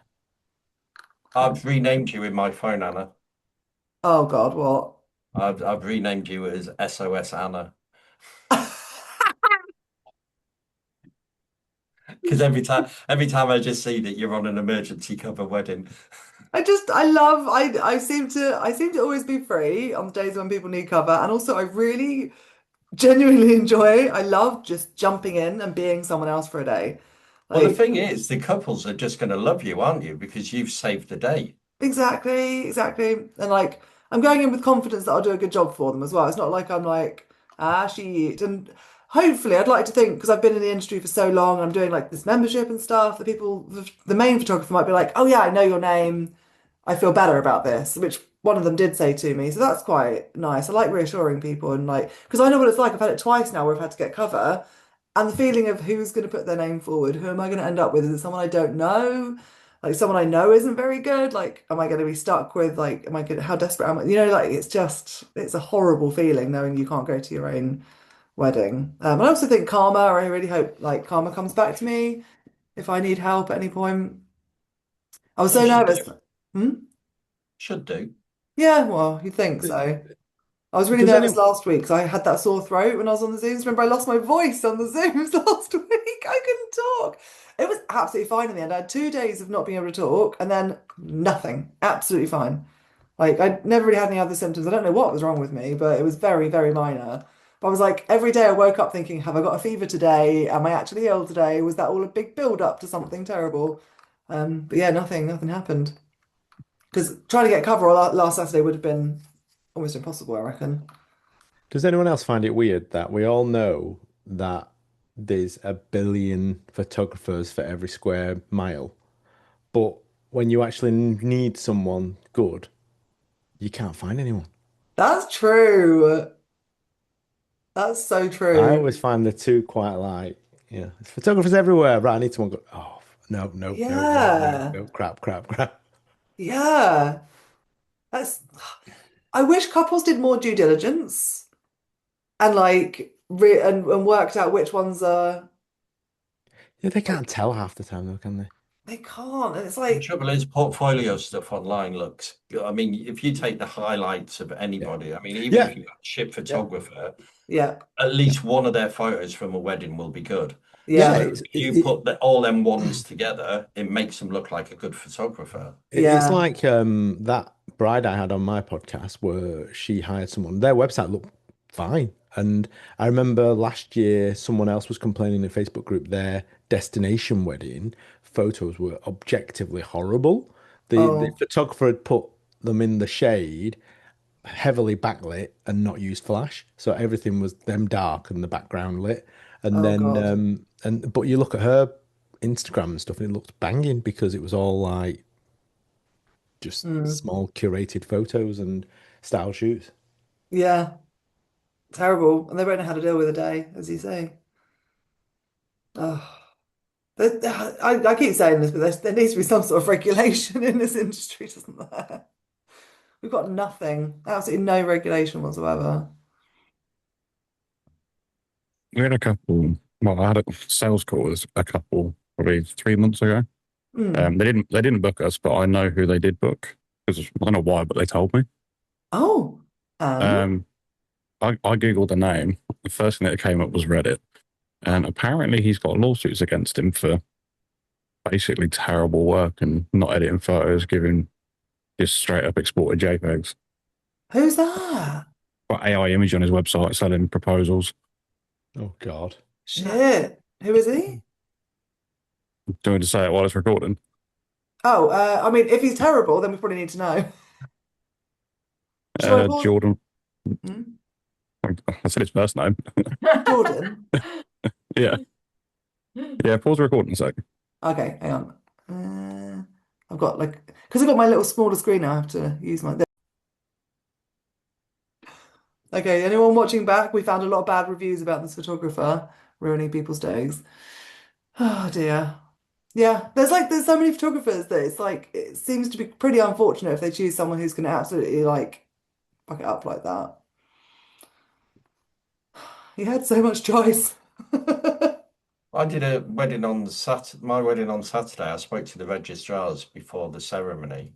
I've renamed you in my phone, Anna. Oh God, what? I've renamed you as SOS Anna. Because every time I just see that you're on an emergency cover wedding. I seem to always be free on the days when people need cover. And also I really genuinely I love just jumping in and being someone else for a day. Well, the Like, thing is, the couples are just going to love you, aren't you? Because you've saved the day. exactly. And like I'm going in with confidence that I'll do a good job for them as well. It's not like I'm like, shit. And hopefully I'd like to think, because I've been in the industry for so long, I'm doing like this membership and stuff, the main photographer might be like, oh yeah, I know your name. I feel better about this, which one of them did say to me. So that's quite nice. I like reassuring people and like, because I know what it's like. I've had it twice now where I've had to get cover and the feeling of who's going to put their name forward. Who am I going to end up with? Is it someone I don't know? Like someone I know isn't very good. Like, am I going to be stuck with like, how desperate am I? Like it's a horrible feeling knowing you can't go to your own wedding. And I also think karma, I really hope like karma comes back to me if I need help at any point. I was so Should nervous. do. Hmm? Should do. Yeah, well, you think so. I was really Does nervous any last week because I had that sore throat when I was on the Zooms. Remember, I lost my voice on the Zooms last week. I couldn't talk. It was absolutely fine in the end. I had 2 days of not being able to talk and then nothing. Absolutely fine. Like, I never really had any other symptoms. I don't know what was wrong with me, but it was very, very minor. But I was like, every day I woke up thinking, have I got a fever today? Am I actually ill today? Was that all a big build up to something terrible? But yeah, nothing happened. Because trying to get cover last Saturday would have been almost impossible, I reckon. Does anyone else find it weird that we all know that there's a billion photographers for every square mile, but when you actually need someone good, you can't find anyone? That's true. That's so I true. always find the two quite like, there's photographers everywhere. Right, I need someone good. Oh, no, Yeah. crap. Yeah. That's I wish couples did more due diligence and like and worked out which ones are Yeah, they can't like tell half the time though, can they? they can't. And it's The like, trouble is, portfolio stuff online looks. I mean, if you take the highlights of anybody, I mean, even Yeah. if you've got a ship photographer, yeah, at least one of their photos from a wedding will be good. yeah, So if you put all them ones together, it makes them look like a good photographer. It's yeah, like that bride I had on my podcast where she hired someone. Their website looked fine. And I remember last year someone else was complaining in a Facebook group their destination wedding photos were objectively horrible. The Oh, photographer had put them in the shade, heavily backlit and not used flash. So everything was them dark and the background lit. And oh then God. but you look at her Instagram and stuff and it looked banging because it was all like just Mm. small curated photos and style shoots. Yeah, terrible. And they won't know how to deal with a day, as you say. Oh. I keep saying this, but there needs to be some sort of regulation in this industry, doesn't there? We've got nothing, absolutely no regulation whatsoever. We had a couple. Well, I had a sales call with a couple probably 3 months ago. Hmm. They didn't book us, but I know who they did book because I don't know why, but they told me. Oh, and Um, I googled the name. The first thing that came up was Reddit, and apparently he's got lawsuits against him for basically terrible work and not editing photos, giving just straight up exported JPEGs. who's that? Got AI image on his website selling proposals. Oh God. Shit. Who is he? Do you to say it while it's recording? Oh, I mean, if he's terrible, then we probably need to know. Shall I pause? Jordan. Hmm? I said his first name. Jordan. Yeah. Yeah, pause the recording a sec. Okay, hang on. I've got because I've got my little smaller screen now, I have to use my. Okay, anyone watching back? We found a lot of bad reviews about this photographer ruining people's days. Oh dear. Yeah, there's so many photographers that it's like it seems to be pretty unfortunate if they choose someone who's going to absolutely like fuck it up like that. He had so much choice. I did a wedding on my wedding on Saturday. I spoke to the registrars before the ceremony,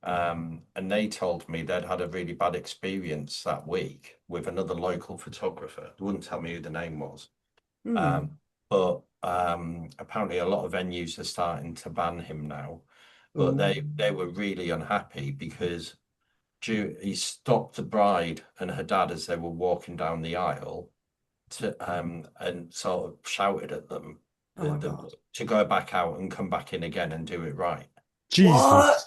and they told me they'd had a really bad experience that week with another local photographer. They wouldn't tell me who the name was. Hmm. But apparently a lot of venues are starting to ban him now. But they were really unhappy because he stopped the bride and her dad as they were walking down the aisle and sort of shouted at them Oh my God. to go back out and come back in again and do it right. What? Jesus.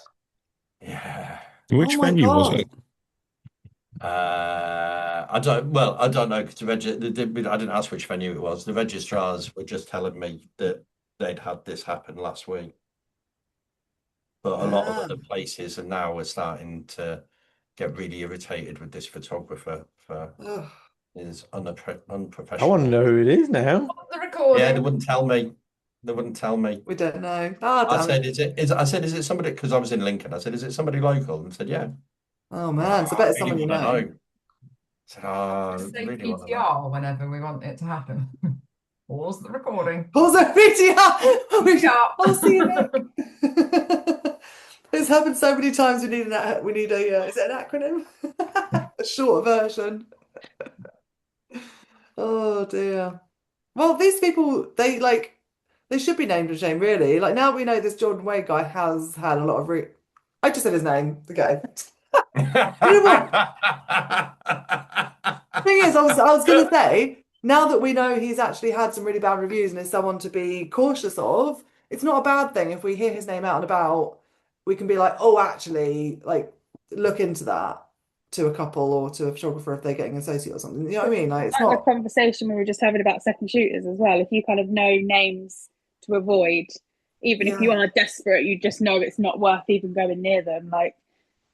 Yeah. Which Oh my venue was God. it? I don't know because I didn't ask which venue it was. The registrars were just telling me that they'd had this happen last week. But a lot of other places are now starting to get really irritated with this photographer for Ugh. his I want to unprofessional. know who it is now. The Yeah, recording. they wouldn't tell me. They wouldn't tell me. We don't know. Ah, I damn said, it. is it somebody? Because I was in Lincoln. I said, is it somebody local? And said, yeah. Oh man, so I bet it's I really someone you want to know. know. I said, I Just say really want to know. PTR whenever we want it to happen. Pause the recording. Also, VTR. Yeah. I'll see you, Nick. It's happened so many times. We need a is it an acronym? A short version. Oh dear. Well, these people, they should be named and shamed, really. Like now we know this Jordan Wade guy has had a lot of I just said his name. Okay. You know what? The thing is, I was gonna say, now that we know he's actually had some really bad reviews and is someone to be cautious of, it's not a bad thing if we hear his name out and about, we can be like, oh, actually, like look into that to a couple or to a photographer if they're getting an associate or something. You know what I mean? Like it's Like the not. conversation we were just having about second shooters as well. If you kind of know names to avoid, even if you Yeah. are desperate, you just know it's not worth even going near them. Like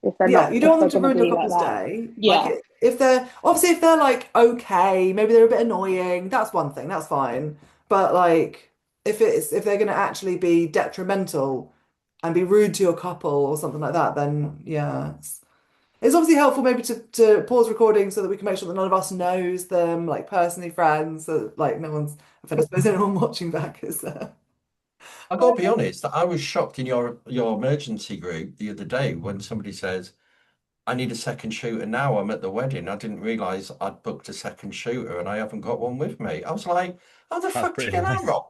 if they're Yeah, not, you don't if want they're them to going to ruin a be like couple's that. day. Yeah. Like if they're obviously if they're like okay, maybe they're a bit annoying, that's one thing, that's fine. But like if they're gonna actually be detrimental and be rude to your couple or something like that, then yeah. It's obviously helpful maybe to pause recording so that we can make sure that none of us knows them, like personally friends, so that, like no one's offended. I suppose anyone watching back is I got to be honest, I was shocked in your emergency group the other day when somebody says, I need a second shooter now. I'm at the wedding. I didn't realize I'd booked a second shooter and I haven't got one with me. I was like, how the fuck did you pretty get that nice. wrong?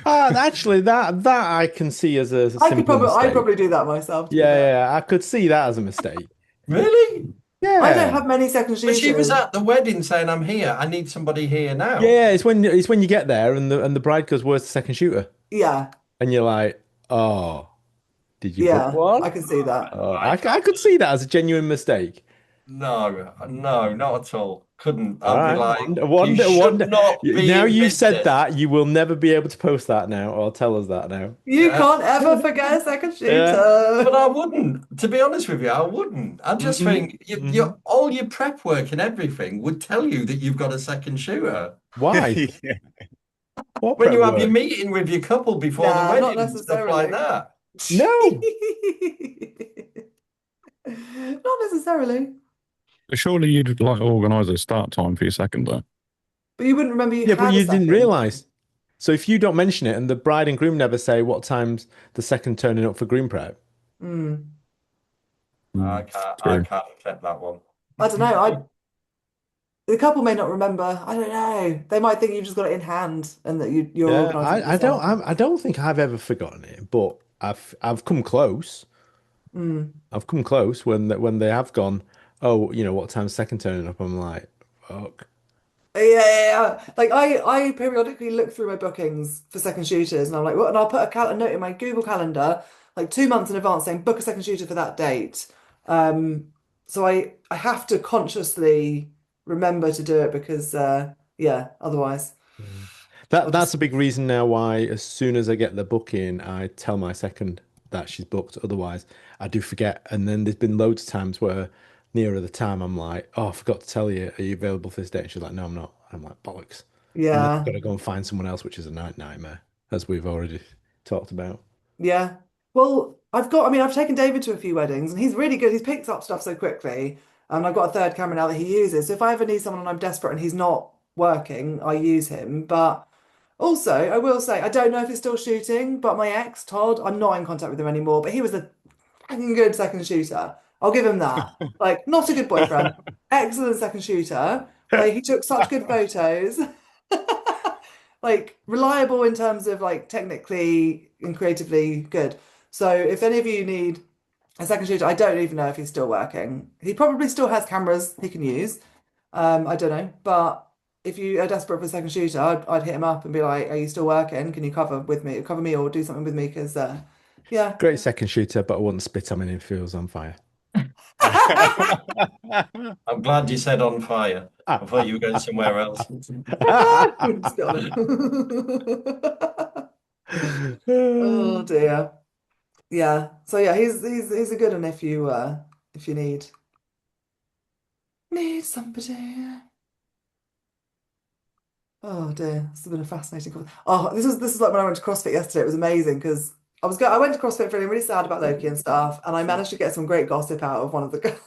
Actually, that I can see as a simple I'd mistake. probably do that myself, to be Yeah, fair. yeah, I could see that as a mistake. Really? I don't Yeah. have many second But she was shooters. at the wedding saying, "I'm here. I need somebody here now." Yeah, it's when you get there and the bride goes, "Where's the second shooter?" Yeah, And you're like, "Oh, did you book yeah, one?" I can see that. I could see that as a genuine mistake. No, no, not at all. Couldn't. All I'd be right, like, you wonder, should wonder. not be Now in you've said business. that, you will never be able to post that now or tell us that now. You Yeah. can't ever forget a second Yeah. shooter. But I wouldn't. To be honest with you, I wouldn't. I just think you, all your prep work and everything would tell you that you've got a second shooter. Why? Yeah. What When prep you have your work? meeting with your couple before the Nah, not wedding and stuff like necessarily. that. No. Not necessarily. But surely you'd like organise a start time for your second, though. But you wouldn't remember you Yeah, but had you a didn't second. realise. So if you don't mention it and the bride and groom never say what time's the second turning up for groom prep, Mm. I True. can't accept that one. I don't know. The couple may not remember. I don't know. They might think you've just got it in hand and that you're yeah, organising it I don't yourself. I don't think I've ever forgotten it, but I've come close. Mm. I've come close when they have gone, oh, what time's second turning up? I'm like, fuck. Yeah. Like I periodically look through my bookings for second shooters, and I'm like, what? And I'll put a note in my Google Calendar, like 2 months in advance, saying book a second shooter for that date. So I have to consciously remember to do it because yeah, otherwise I'll That's just a big reason now why as soon as I get the booking, I tell my second that she's booked. Otherwise, I do forget. And then there's been loads of times where nearer the time I'm like, oh, I forgot to tell you, are you available for this date? And she's like, no, I'm not. I'm like, bollocks. And then I've yeah. got to go and find someone else, which is a nightmare, as we've already talked about. Yeah. Well, I've taken David to a few weddings and he's really good. He's picked up stuff so quickly. And I've got a third camera now that he uses. So if I ever need someone and I'm desperate and he's not working, I use him. But also, I will say, I don't know if he's still shooting, but my ex, Todd, I'm not in contact with him anymore, but he was a fucking good second shooter. I'll give him that. Like, not a good boyfriend, excellent second shooter. Like, he took such good photos. Like reliable in terms of like technically and creatively good. So if any of you need a second shooter, I don't even know if he's still working. He probably still has cameras he can use. I don't know, but if you are desperate for a second shooter, I'd hit him up and be like, "Are you still working? Can you cover me, or do something with me?" Because yeah, Great second shooter, but I wouldn't spit on him if he was on fire. I'm glad you said on fire. I thought you were going somewhere else. wouldn't spit on him. Oh dear. Yeah. So yeah, he's a good one if you need somebody. Oh dear, this has been a fascinating call. Oh, this is like when I went to CrossFit yesterday. It was amazing because I went to CrossFit feeling really sad about Loki and stuff, and I managed to get some great gossip out of one of the girls.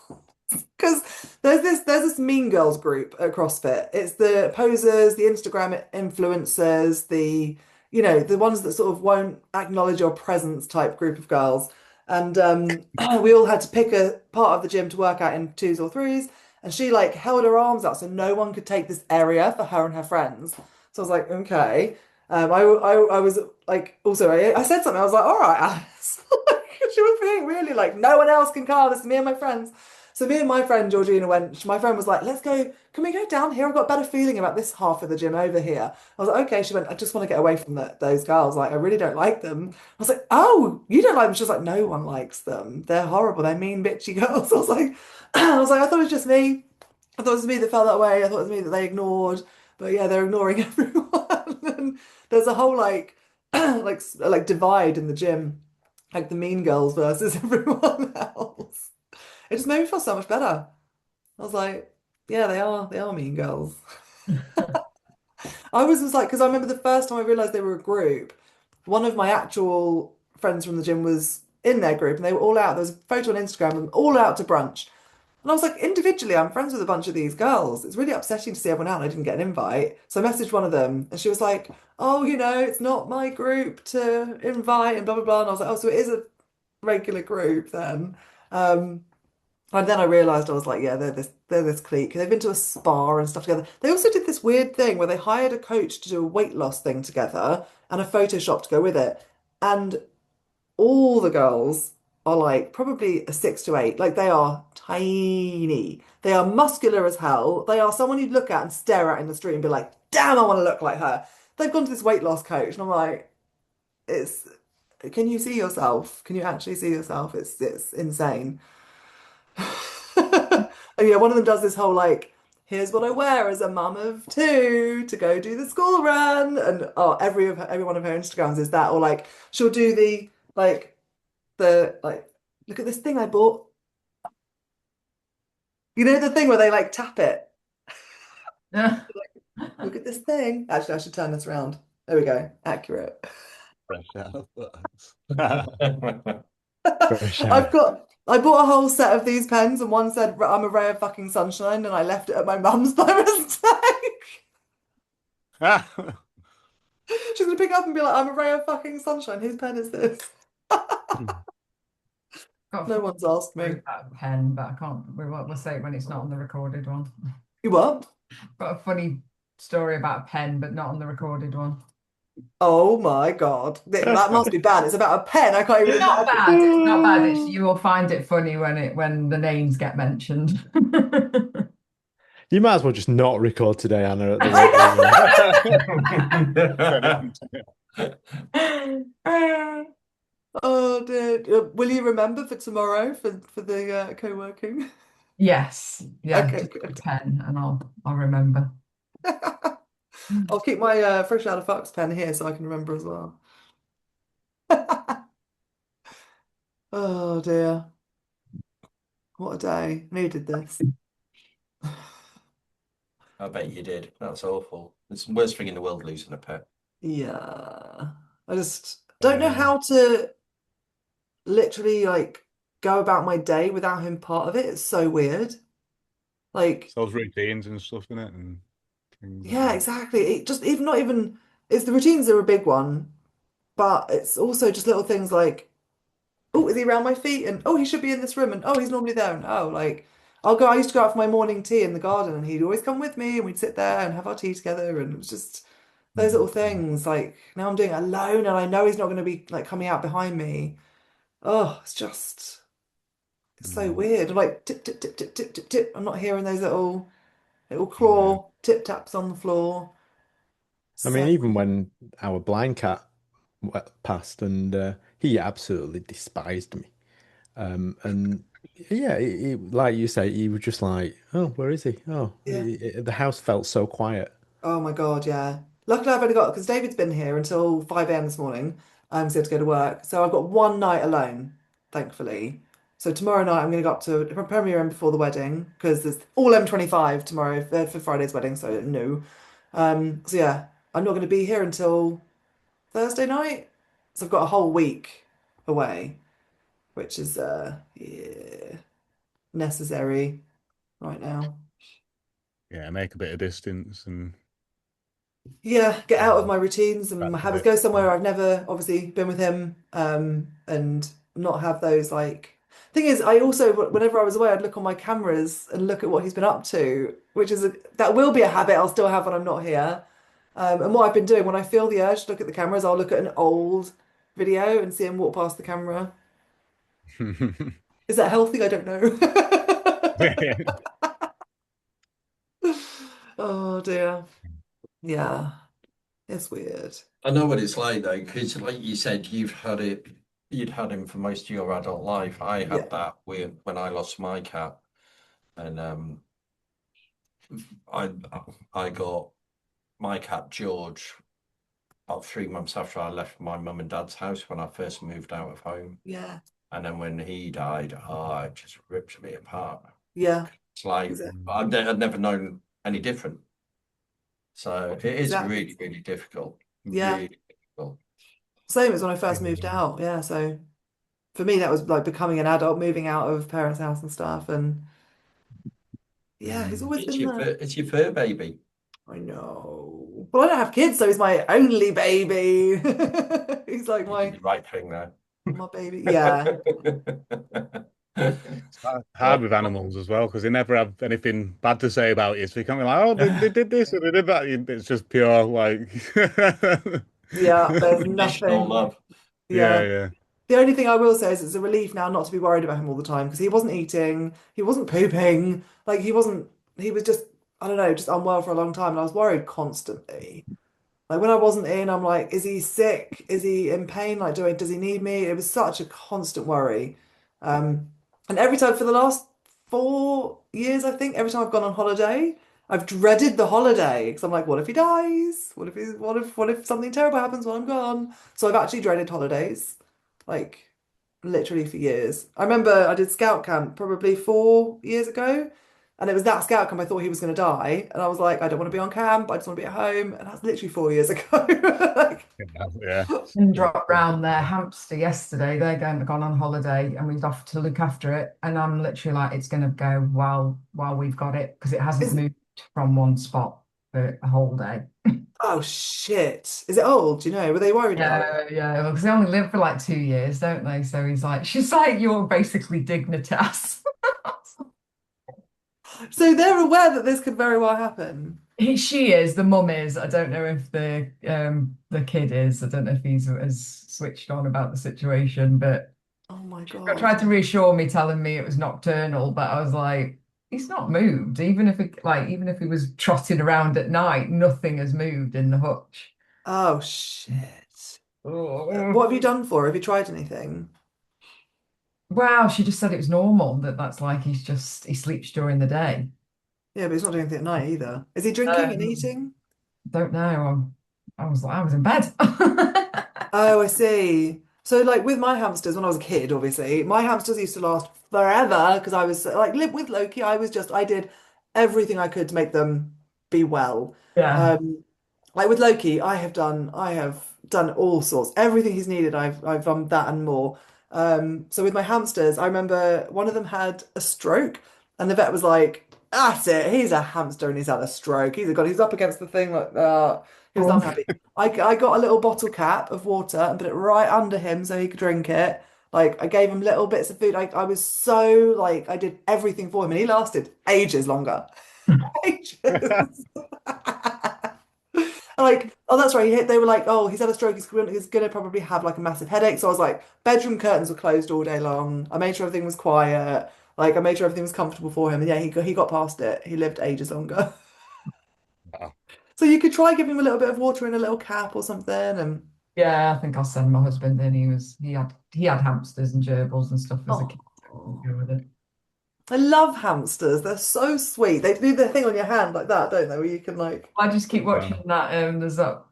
Because there's this Mean Girls group at CrossFit. It's the posers, the Instagram influencers, the ones that sort of won't acknowledge your presence type group of girls. And we all had to pick a part of the gym to work out in twos or threes. And she like held her arms out so no one could take this area for her and her friends. So I was like, okay. I was like, also, I said something. I was like, all right, Alice. She was being really like, no one else can carve. This is me and my friends. So me and my friend Georgina went. My friend was like, let's go. Can we go down here? I've got a better feeling about this half of the gym over here. I was like, okay. She went, I just want to get away from those girls. Like, I really don't like them. I was like, oh, you don't like them? She was like, no one likes them. They're horrible. They're mean, bitchy girls. I was like, I thought it was just me. I thought it was me that felt that way. I thought it was me that they ignored. But yeah, they're ignoring everyone. And there's a whole like like divide in the gym, like the mean girls versus everyone else. It just made me feel so much better. I was like, yeah, they are mean girls. I was just like, because I remember the first time I realized they were a group, one of my actual friends from the gym was in their group and they were all out. There was a photo on Instagram of them all out to brunch. And I was like, individually, I'm friends with a bunch of these girls. It's really upsetting to see everyone out and I didn't get an invite. So I messaged one of them and she was like, oh, it's not my group to invite and blah, blah, blah. And I was like, oh, so it is a regular group then. And then I realized I was like, yeah, they're this clique. They've been to a spa and stuff together. They also did this weird thing where they hired a coach to do a weight loss thing together and a Photoshop to go with it. And all the girls are like probably a 6 to 8. Like they are tiny. They are muscular as hell. They are someone you'd look at and stare at in the street and be like, damn, I want to look like her. They've gone to this weight loss coach, and I'm like, can you see yourself? Can you actually see yourself? It's insane. And yeah, one of them does this whole like, here's what I wear as a mum of two to go do the school run, and oh, every one of her Instagrams is that, or like she'll do the look at this thing I bought. You know the thing where they like tap it. Yeah. Look at this thing. Actually, I should turn this around. There we go. Accurate. Fresh out. Fresh out. I bought a whole set of these pens, and one said I'm a ray of fucking sunshine, and I left it at my mum's by mistake. She's gonna pick it up and be like, I'm a ray of fucking sunshine. Whose pen is this? No one's asked me. That pen, but I can't. We'll say it when it's not on the recorded one. You what? Got a funny story about a pen, but not on the recorded one. Oh my God. That must be bad. It's about a pen. I can't even. It's not bad. It's not bad. You will find it funny when the names get mentioned. You might as well just not record today, Anna. At the Oh dear. Will you remember for tomorrow for the co-working? Yes. Yeah. Okay, just good. a pen, and I'll remember. I'll keep my Fresh Out of Fox pen here so I can remember as well. Oh dear. What a day. Needed this. I bet you did. That's awful. It's the worst thing in the world, losing a pet. Yeah. I just don't know how to literally like go about my day without him part of it. It's so weird. Like, Those routines and stuff in it, and things like yeah, that. exactly. It just even not even it's the routines are a big one, but it's also just little things like, oh, is he around my feet? And oh, he should be in this room. And oh, he's normally there. And oh, like I used to go out for my morning tea in the garden, and he'd always come with me, and we'd sit there and have our tea together. And it was just those little things. Like now I'm doing it alone, and I know he's not going to be like coming out behind me. Oh, it's so weird. I'm like tip tip tip tip tip tip tip. I'm not hearing those little claw tip taps on the floor. I mean, So even when our blind cat passed, and he absolutely despised me. And yeah, like you say, he was just like, oh, where is he? Oh, yeah. the house felt so quiet. Oh my God, yeah. Luckily, I've only got because David's been here until 5 a.m. this morning. So he had to go to work. So I've got one night alone, thankfully. So tomorrow night I'm going to go up to Premier Inn before the wedding because there's all M25 tomorrow for Friday's wedding. So no. So yeah, I'm not going to be here until Thursday night. So I've got a whole week away, which is yeah, necessary right now. Yeah, make a bit of distance and Yeah, get out of my routines and back my to habits, it. go somewhere I've never obviously been with him, and not have those like thing is I also whenever I was away I'd look on my cameras and look at what he's been up to, which is that will be a habit I'll still have when I'm not here. And what I've been doing when I feel the urge to look at the cameras, I'll look at an old video and see him walk past the camera. Is that healthy? I don't know. Oh dear. Yeah, it's weird. I know what it's like though, because like you said, you'd had him for most of your adult life. I had Yeah. that when I lost my cat, and I got my cat George about 3 months after I left my mum and dad's house when I first moved out of home. Yeah. And then when he died, it just ripped me apart. Yeah. It's like Exactly. I'd never known any different. So it is Exactly. really, really difficult. Yeah. Really difficult. Same as when I first moved out. Yeah, so for me that was like becoming an adult, moving out of parents' house and stuff, and yeah, he's always It's been there. it's your fur baby. I know. Well, I don't have kids, so he's my only baby. He's like You did the right thing there. my baby. Yeah. It's hard with animals as well because they never have anything bad to say about you. So you can't be like, oh, they did this or they did that. It's just pure like Yeah, there's Conditional nothing. love. Yeah. yeah. The only thing I will say is it's a relief now not to be worried about him all the time because he wasn't eating, he wasn't pooping, like he was just, I don't know, just unwell for a long time, and I was worried constantly. Like when I wasn't in, I'm like, is he sick? Is he in pain? Like, does he need me? It was such a constant worry. Um, and every time for the last 4 years, I think, every time I've gone on holiday, I've dreaded the holiday because I'm like, what if he dies? What if something terrible happens while I'm gone? So I've actually dreaded holidays, like literally for years. I remember I did scout camp probably 4 years ago, and it was that scout camp I thought he was going to die, and I was like, I don't want to be on camp. I just want to be at home, and that's literally 4 years ago. Like, Yeah. And dropped round their hamster yesterday. They're gone on holiday, and we've offered to look after it. And I'm literally like, it's going to go while we've got it because it hasn't is moved from one spot for a whole day. oh shit! Is it old? Do you know? Were they worried about it? Yeah, because they only live for like 2 years, don't they? So he's like, she's like, you're basically Dignitas. So they're aware that this could very well happen. She is, the mum is. I don't know if the kid is. I don't know if he's as switched on about the situation, but Oh my she God. tried to reassure me, telling me it was nocturnal, but I was like, he's not moved. Even if he was trotting around at night, nothing has moved in the hutch. Oh shit. Oh. What have you done for her? Have you tried anything? Wow, she just said it was normal, that's like he sleeps during the day. Yeah, but he's not doing anything at night either. Is he drinking and eating? Don't know. I was in bed. Oh, I see. So, like with my hamsters, when I was a kid, obviously, my hamsters used to last forever because I was like, live with Loki. I did everything I could to make them be well. Yeah. Like with Loki, I have done all sorts. Everything he's needed, I've done that and more. So with my hamsters, I remember one of them had a stroke, and the vet was like, "That's it. He's a hamster and he's had a stroke. He's up against the thing like that." He was Oh. unhappy. I got a little bottle cap of water and put it right under him so he could drink it. Like I gave him little bits of food. I was so like I did everything for him, and he lasted ages longer. Ages. Like, oh, that's right. They were like, oh, he's had a stroke. He's gonna probably have like a massive headache. So I was like, bedroom curtains were closed all day long. I made sure everything was quiet. Like, I made sure everything was comfortable for him. And yeah, he got past it. He lived ages longer. Wow. So you could try giving him a little bit of water in a little cap or something. And Yeah, I think I'll send my husband in. He had hamsters and gerbils and stuff as a kid. oh, Go with it. I love hamsters. They're so sweet. They do their thing on your hand like that, don't they? Where you can like, I just keep watching that. There's that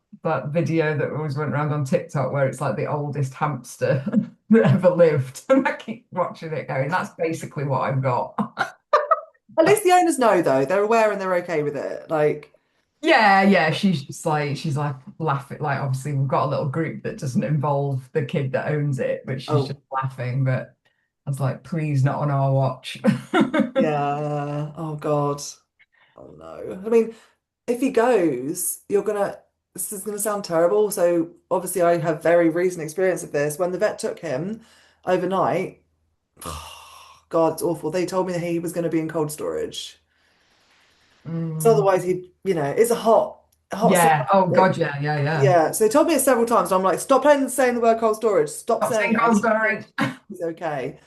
video that always went around on TikTok where it's like the oldest hamster that ever lived, and I keep watching it going, that's basically what I've got. at least the owners know though. They're aware and they're okay with it. Like, Yeah, she's like laughing. Like obviously we've got a little group that doesn't involve the kid that owns it, but she's oh just laughing. But I was like, please, not on our watch. yeah. Oh God. Oh no. I mean, if he goes, this is gonna sound terrible. So obviously I have very recent experience of this. When the vet took him overnight, God, it's awful. They told me that he was gonna be in cold storage. So Mm. otherwise it's a hot summer. Yeah. Oh God. Yeah. Yeah. So they told me it several times. And I'm like, stop saying the word cold storage. Stop Stop saying saying it. cold storage. He's okay.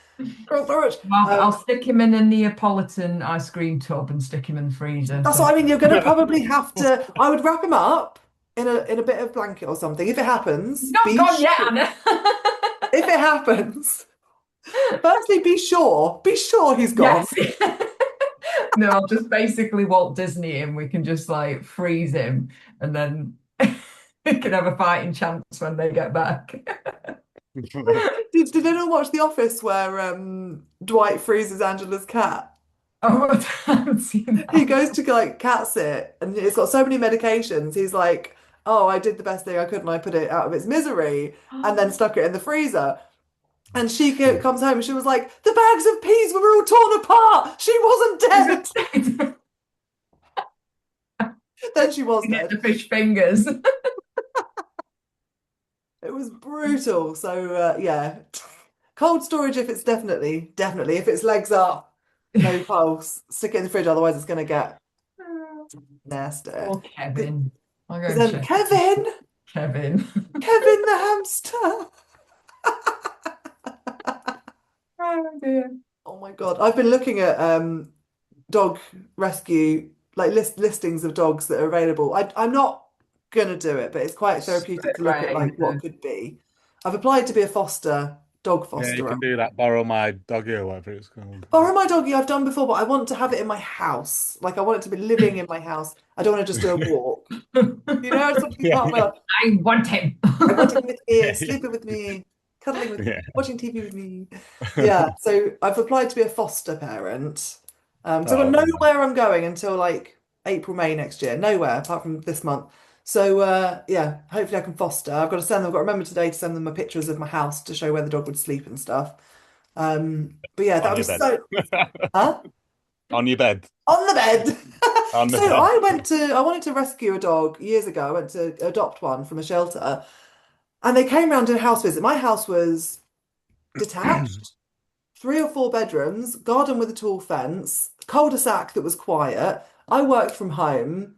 Cold storage. I'll stick him in a Neapolitan ice cream tub and stick him in the freezer. That's So what I mean. You're gonna probably have to. I would wrap him up in a bit of blanket or something. If it happens, not be gone yet, sure. Anna. If it happens, firstly, be sure. Be sure he's gone. Yes. No, I'll just basically Walt Disney him. We can just like freeze him, and then we can have a fighting chance when they get back. Did anyone watch The Office where Dwight freezes Angela's cat? Oh, I haven't seen He that. goes to like cat sit, and it's got so many medications. He's like, "Oh, I did the best thing I could, and I put it out of its misery, and then stuck it in the freezer." And she comes home, and she was like, "The bags of peas were all torn apart. She wasn't dead." Then she was Get dead. the fish fingers. It was brutal. So yeah, cold storage if it's definitely if its legs up, no pulse, stick it in the fridge. Otherwise, it's gonna get nasty. Or Kevin. I'll go Because and then check. Kevin Kevin. the hamster. Oh dear. Oh my God. I've been looking at dog rescue like listings of dogs that are available. I'm not gonna do it, but it's quite therapeutic to look at like what could be. I've applied to be a dog Yeah, you fosterer. can do that. Borrow my doggy or whatever it's called. Borrow my doggy I've done before, but I want to have it in my house. Like I want it to be living in my house. I don't want to just do a walk. You know, I just want to be Yeah, part of my life. I want him. I want him with me, yeah, sleeping with me, cuddling with me, yeah. watching TV with me. Yeah, so I've applied to be a foster parent. So I've got Oh, nowhere I'm going until like April, May next year. Nowhere apart from this month. So yeah, hopefully I can foster. I've got to send them. I've got to remember today to send them my pictures of my house to show where the dog would sleep and stuff. But yeah, that on would your be bed. so. Huh? On your bed. On the bed. On the So bed. I wanted to rescue a dog years ago. I went to adopt one from a shelter, and they came round to a house visit. My house was detached, 3 or 4 bedrooms, garden with a tall fence, cul-de-sac that was quiet. I worked from home.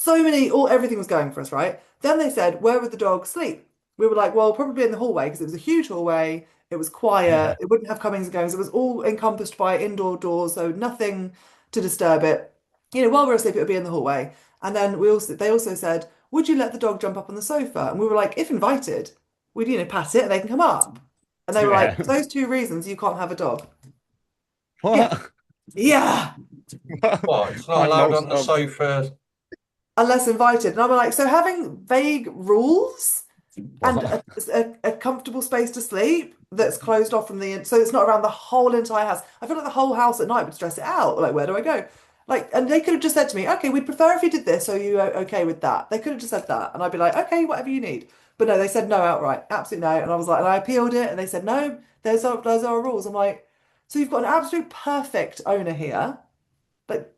Everything was going for us, right? Then they said, where would the dog sleep? We were like, well, probably in the hallway because it was a huge hallway. It was quiet. Yeah. It wouldn't have comings and goings. It was all encompassed by indoor doors, so nothing to disturb it. While we were asleep, it would be in the hallway. And then they also said, would you let the dog jump up on the sofa? And we were like, if invited, we'd, pat it and they can come up. And they were like, Yeah. for those 2 reasons, you can't have a dog. What? Yeah, What? It's not Like, allowed no, on the no. sofa. unless invited. And I'm like, so having vague rules and What? a comfortable space to sleep that's closed off from so it's not around the whole entire house. I feel like the whole house at night would stress it out. Like, where do I go? Like, and they could have just said to me, okay, we'd prefer if you did this. Are you okay with that? They could have just said that. And I'd be like, okay, whatever you need. But no, they said no outright. Absolutely no. And I was like, and I appealed it and they said, no, those are our rules. I'm like, so you've got an absolute perfect owner here. Like,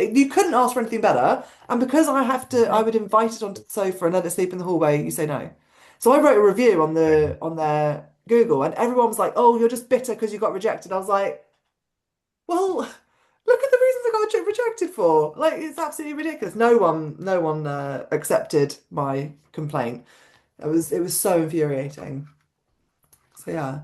you couldn't ask for anything better. And because I would invite it onto the sofa and let it sleep in the hallway, you say no. So I wrote a review on their Google and everyone was like, oh, you're just bitter because you got rejected. I was like, well, look at the reasons I got rejected for. Like, it's absolutely ridiculous. No one accepted my complaint. It was so infuriating. So yeah.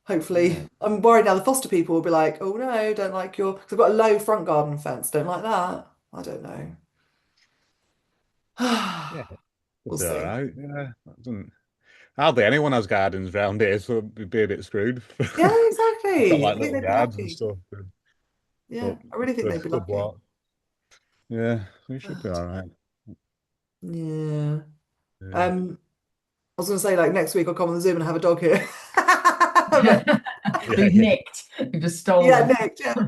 Hopefully, I'm worried now the foster people will be like, oh no, don't like because I've got a low front garden fence, don't like that. I don't know. Yeah. We'll It'll be all see. right. Yeah. That doesn't... Hardly anyone has gardens round here, so it'd be a bit screwed. Yeah, Got exactly. I like think little they'd be yards and lucky. stuff. Yeah, But I really think they'd be good lucky. walk. Yeah, we should be all right. Yeah. Yeah. I was gonna say like next week I'll come on the Zoom and have a dog here. We've nicked. We've just stolen. Yeah, Nick. Yeah.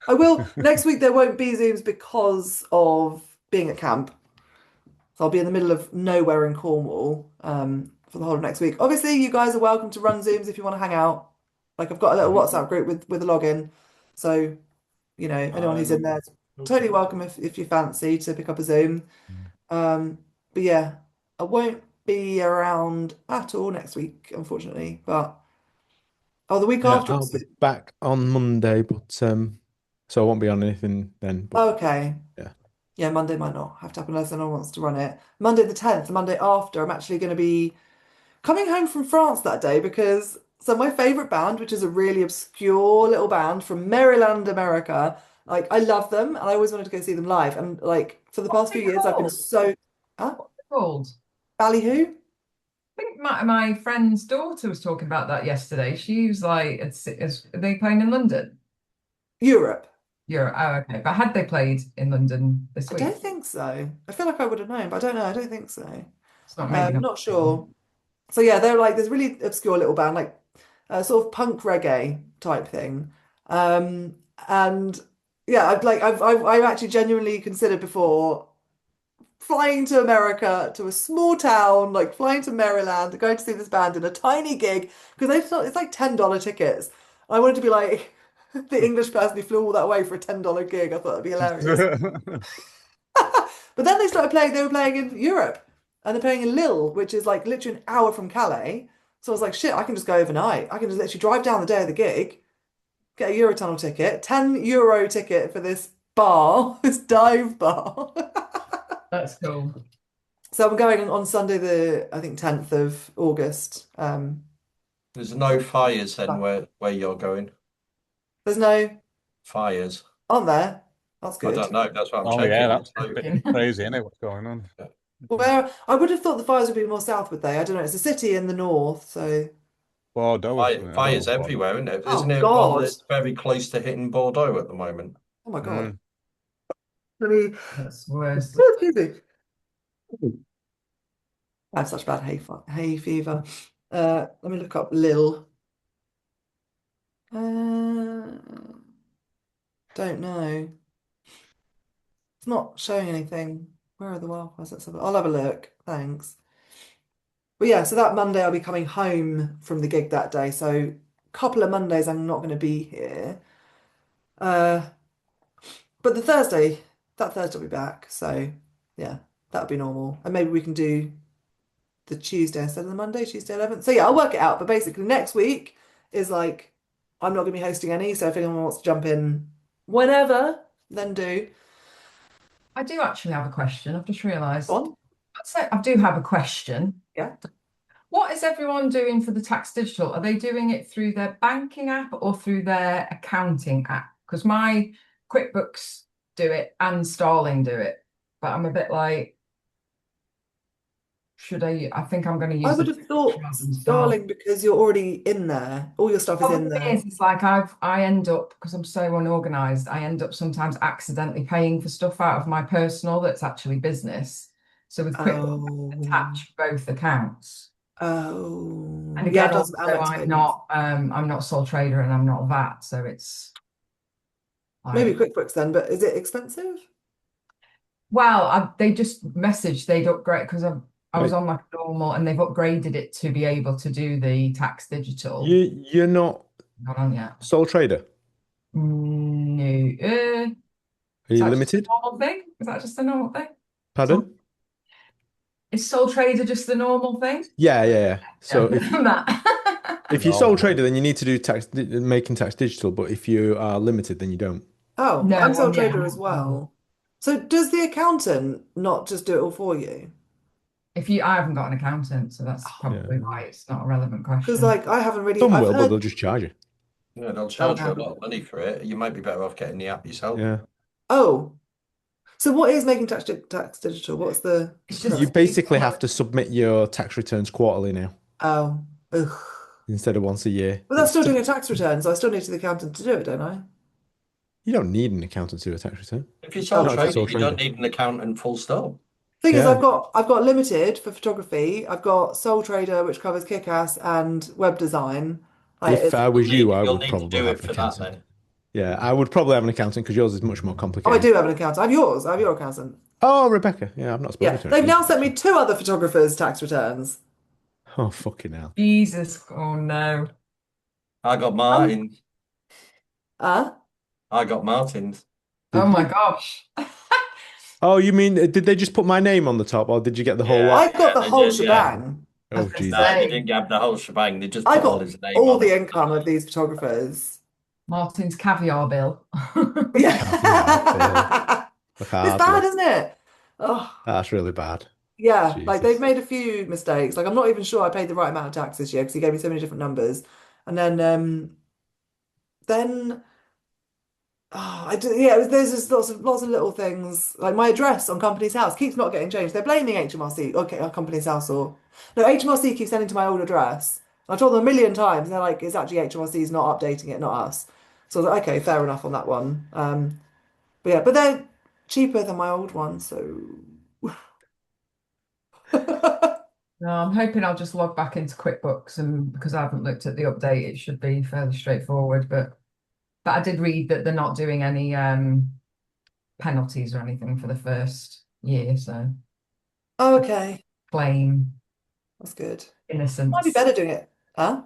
I will. Next week there won't be Zooms because of being at camp. So I'll be in the middle of nowhere in Cornwall for the whole of next week. Obviously, you guys are welcome to run Zooms if you want to hang out. Like I've got a little WhatsApp group with a login. So, anyone who's in there is totally welcome if you fancy to pick up a Zoom. But yeah, I won't be around at all next week, unfortunately. But the week Yeah, after. I'll be back on Monday, but so I won't be on anything then. But Okay. yeah. Yeah, Monday might not have to happen unless anyone wants to run it. Monday the 10th, the Monday after, I'm actually going to be coming home from France that day because my favorite band, which is a really obscure little band from Maryland, America, like I love them and I always wanted to go see them live. And like for the past few years, I've been so Called? Ballyhoo. I think my friend's daughter was talking about that yesterday. She was like, are they playing in London? Europe. Oh, okay. But had they played in London this I week? don't think so. I feel like I would have known, but I don't know. I don't think so. It's not maybe I'm not sure. So yeah, they're like this really obscure little band, like sort of punk reggae type thing. And yeah, I've actually genuinely considered before flying to America to a small town, like flying to Maryland, going to see this band in a tiny gig because it's like $10 tickets. I wanted to be like the English person who flew all that way for a $10 gig. I thought that'd be hilarious. But then they started playing. They were playing in Europe, and they're playing in Lille, which is like literally an hour from Calais. So I was like, shit, I can just go overnight. I can just literally drive down the day of the gig, get a Eurotunnel ticket, €10 ticket for this bar, this dive bar. That's cool. So I'm going on Sunday, I think 10th of August. There's no fires then where you're going. There's no, Fires. aren't there? That's I good. don't know. That's what I'm Oh checking. yeah, that's There's a no- bit crazy, isn't it? What's going on? Where I would have thought the fires would be more south, would they? I don't know. It's a city in the north, so Bordeaux or something. I don't Fires know what. everywhere, isn't it? Oh, Isn't it God. one that's very close to hitting Bordeaux at the moment? oh my God. Mm. Let me. That's worse. Excuse me. I have such bad hay fever. Let me look up Lille. Don't know. It's not showing anything. Where are the wildfires? I'll have a look. Thanks. But yeah, so that Monday I'll be coming home from the gig that day. So a couple of Mondays I'm not going to be here. But that Thursday I'll be back. So yeah, that'll be normal. And maybe we can do the Tuesday instead of the Monday, Tuesday 11th. So yeah, I'll work it out. But basically next week is like, I'm not going to be hosting any. So if anyone wants to jump in whenever, then do. I do actually have a question. I've just realised. On. I do have a question. Yeah. What is everyone doing for the tax digital? Are they doing it through their banking app or through their accounting app? Because my QuickBooks do it and Starling do it, but I'm a bit like, should I think I'm going to use I would the have thought rather than Starling because you're already in there. All your stuff is in Problem there. is, it's like I end up, because I'm so unorganized, I end up sometimes accidentally paying for stuff out of my personal that's actually business. So with QuickBooks, I attach both accounts. Oh, And yeah, again, it does also, Amex payments. I'm not sole trader and I'm not VAT, so it's Maybe like, QuickBooks then, but is it expensive? well, they just messaged they'd upgrade because I was Wait. on like normal and they've upgraded it to be able to do the tax digital. You're not Not on yet. sole trader. No. Are you Is that just a limited? normal thing? Is that just a normal thing? Pardon? Is sole trader just the normal thing? Yeah. So Yeah, if that. if you're sole trader, then you need to do making tax digital. But if you are limited, then you don't. Oh, No, I'm sole yeah, trader as well. So does the accountant not just do it all for you? I haven't got an accountant, so that's probably why it's not a relevant Because question. like I haven't really. Some I've will, but heard. they'll just charge you. Yeah, they'll charge you a lot of money for it. You might be better off getting the app yourself. Yeah. Oh, so what is making tax digital? What's the? It's just You basically have to submit your tax returns quarterly now Oh, ugh. instead of once a year. But that's It's still doing a tax return, so I still need the accountant to do it, don't I? You don't need an accountant to do a tax return. If you're sole Not if you're trader, sole you don't trader. need an accountant full stop. Thing is, Yeah. I've got limited for photography. I've got Sole Trader, which covers Kick-Ass and web design. If I was you, I You'll would need to probably do have it an for that accountant. then. Yeah, I would probably have an accountant because yours is much more Oh, I complicated. do have an accountant. I have yours. I have your accountant. Oh, Rebecca. Yeah, I've not spoken Yeah, to her. they've now sent me 2 other photographers' tax returns. Oh, fucking hell. Jesus, oh no. I got Martin's. Huh? I got Martin's. Oh my gosh. Oh, you mean, did they just put my name on the top or did you get the whole Yeah. lot? I got the they whole did, yeah. shebang. Oh, was gonna Jesus. No, say- they didn't have the whole shebang. They just I put all got his name all on the it. income of these photographers. Martin's caviar bill. Yeah. Look, It's bad, isn't it? Oh, That's really bad. yeah. Like they've Jesus. made a few mistakes. Like I'm not even sure I paid the right amount of tax this year because he gave me so many different numbers. And then there's just lots of little things. Like my address on Company's House keeps not getting changed. They're blaming HMRC, okay, or Company's House or no, HMRC keeps sending to my old address. I told them a million times, and they're like, it's actually HMRC's not updating it, not us. So I was like, okay, fair enough on that one. But they're cheaper than my old one, so No, I'm hoping I'll just log back into QuickBooks and because I haven't looked at the update, it should be fairly straightforward. But I did read that they're not doing any penalties or anything for the first year, so okay, claim that's good. innocence. Might be better doing it, huh?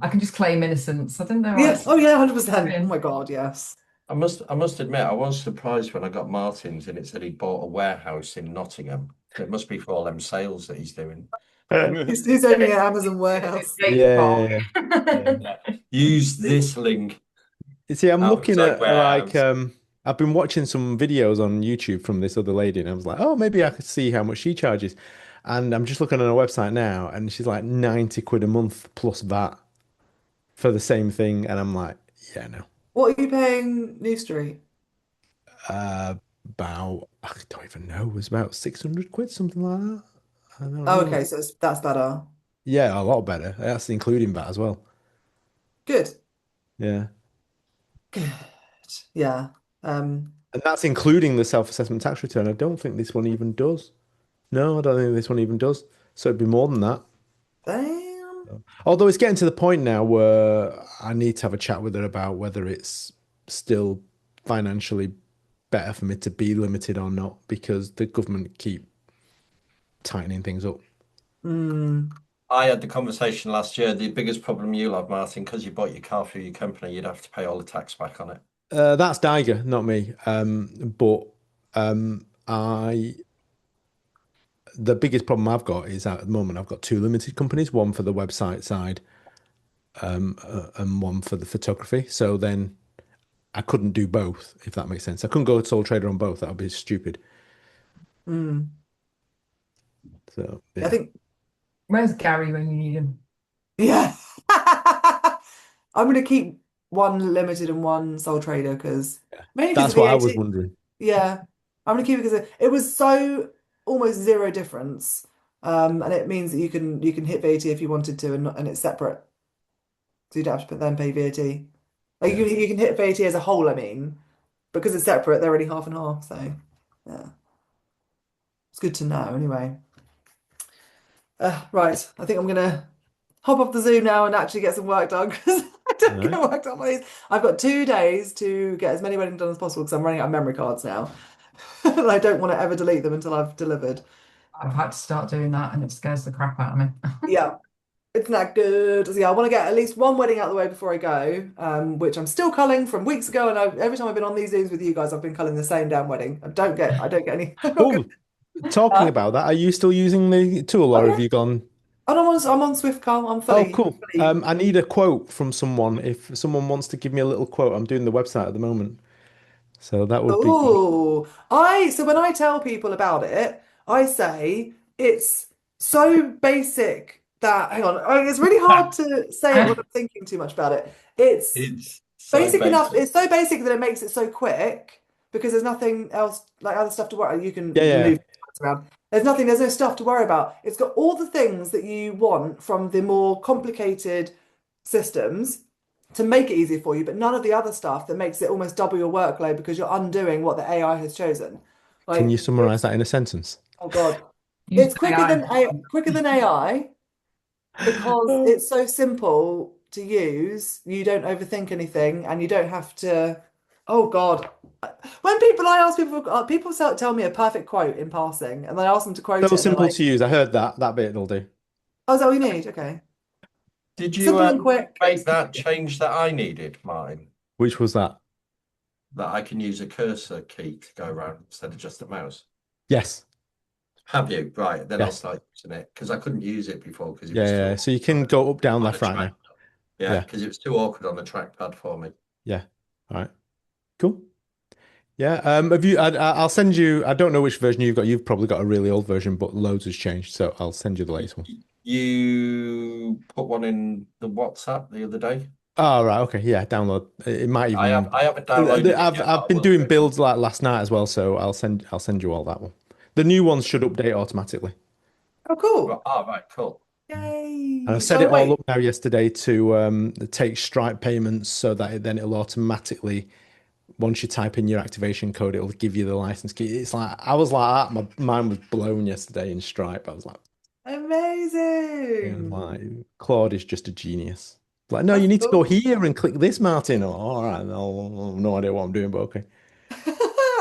I can just claim innocence. I didn't know. Yeah. Oh yeah, 100%. Oh my God, yes. I must admit, I was surprised when I got Martin's and it said he bought a warehouse in Nottingham. It must be for all them sales that he's doing. He's opening an Amazon warehouse. Yeah. Use this link. You see, I'm looking at Outside warehouse. I've been watching some videos on YouTube from this other lady, and I was like, oh, maybe I could see how much she charges. And I'm just looking on her website now, and she's like 90 quid a month plus VAT. for the same thing, and I'm like, yeah, no. What are you paying New Street? About I don't even know. It was about 600 quid, something like that. I don't Oh, know. okay, so that's better. Yeah, a lot better. That's including that as well. Good. Yeah. Good. Yeah. Um, And that's including the self-assessment tax return. I don't think this one even does. No, I don't think this one even does. So it'd be more than that. damn. Although it's getting to the point now where I need to have a chat with her about whether it's still financially better for me to be limited or not, because the government keep tightening things up. Mm. I had the conversation last year. The biggest problem you'll have, Martin, because you bought your car through your company, you'd have to pay all the tax back on it. That's Diger, not me. But I the biggest problem I've got is at the moment I've got two limited companies, one for the website side, and one for the photography. So then I couldn't do both, if that makes sense. I couldn't go sole trader on both. That would be stupid. Mm. So I yeah. think, Where's Gary when you need him? yeah. I'm going to keep one limited and one sole trader because mainly because That's of what I was VAT. wondering. Yeah, I'm going to keep it because it was so almost zero difference. And it means that you can hit VAT if you wanted to, and it's separate, so you don't have to then pay VAT. Like Yeah. you can hit VAT as a whole. I mean, because it's separate, they're already half and half. So yeah, it's good to know. Anyway, right. I think I'm gonna hop off the Zoom now and actually get some work done because I don't Right. get work done on these. I've got 2 days to get as many weddings done as possible because I'm running out of memory cards now. And I don't want to ever delete them until I've delivered. I've had to start doing that and it scares the crap out of me. Yeah, it's not good. So yeah, I want to get at least one wedding out of the way before I go, which I'm still culling from weeks ago. And every time I've been on these Zooms with you guys, I've been culling the same damn wedding. I don't get any. I'm not Oh, good. talking about that, are you still using the tool, Oh or have yeah, you gone? and I'm on SwiftCar. I'm Oh, fully, cool. fully. I need a quote from someone. If someone wants to give me a little quote, I'm doing the website at the moment, so that would be. Oh, so when I tell people about it, I say it's so basic that hang on, it's really hard to say it when I'm thinking too much about it. It's It's so basic enough. basic. It's so basic that it makes it so quick because there's nothing else like other stuff to worry. Yeah, You can yeah. move around. There's no stuff to worry about. It's got all the things that you want from the more complicated systems to make it easier for you, but none of the other stuff that makes it almost double your workload because you're undoing what the AI has chosen. Can you Like, summarize that in a sentence? oh God, Use it's quicker AI. than AI because it's so simple to use. You don't overthink anything, and you don't have to. Oh God, when I ask people tell me a perfect quote in passing, and I ask them to quote it, So and they're simple like, to use. I heard that. That bit will do. "Oh, is that what you need?" Okay, Did you simple and quick. make that change that I needed, Martin? Which was that? That I can use a cursor key to go around instead of just a mouse. Yes. Have you? Right, then I'll Yes. start using it because I couldn't use it before because it Yeah, was yeah. too So you can go up, down, on left, the right now. track. Yeah, Yeah. because it was too awkward on the trackpad for me. Yeah. All right. Cool. Yeah. Have you? I'll send you. I don't know which version you've got. You've probably got a really old version, but loads has changed. So I'll send you the latest one. You put one in the WhatsApp the other day. Oh, right. Okay. Yeah. Download. It might even. I haven't downloaded it yet, but I I've been will doing do. builds like last night as well, so I'll send you all that one. The new ones should update automatically. Oh, cool! Right, cool. And I Yay! set So it all wait, up now yesterday to take Stripe payments so that then it'll automatically, once you type in your activation code, it'll give you the license key. It's like I was like that. My mind was blown yesterday in Stripe. I was like, Claude is just a genius. Like, no, you That's need to go cool. here and click this, Martin. Oh, all right, no, no idea what I'm doing, but okay.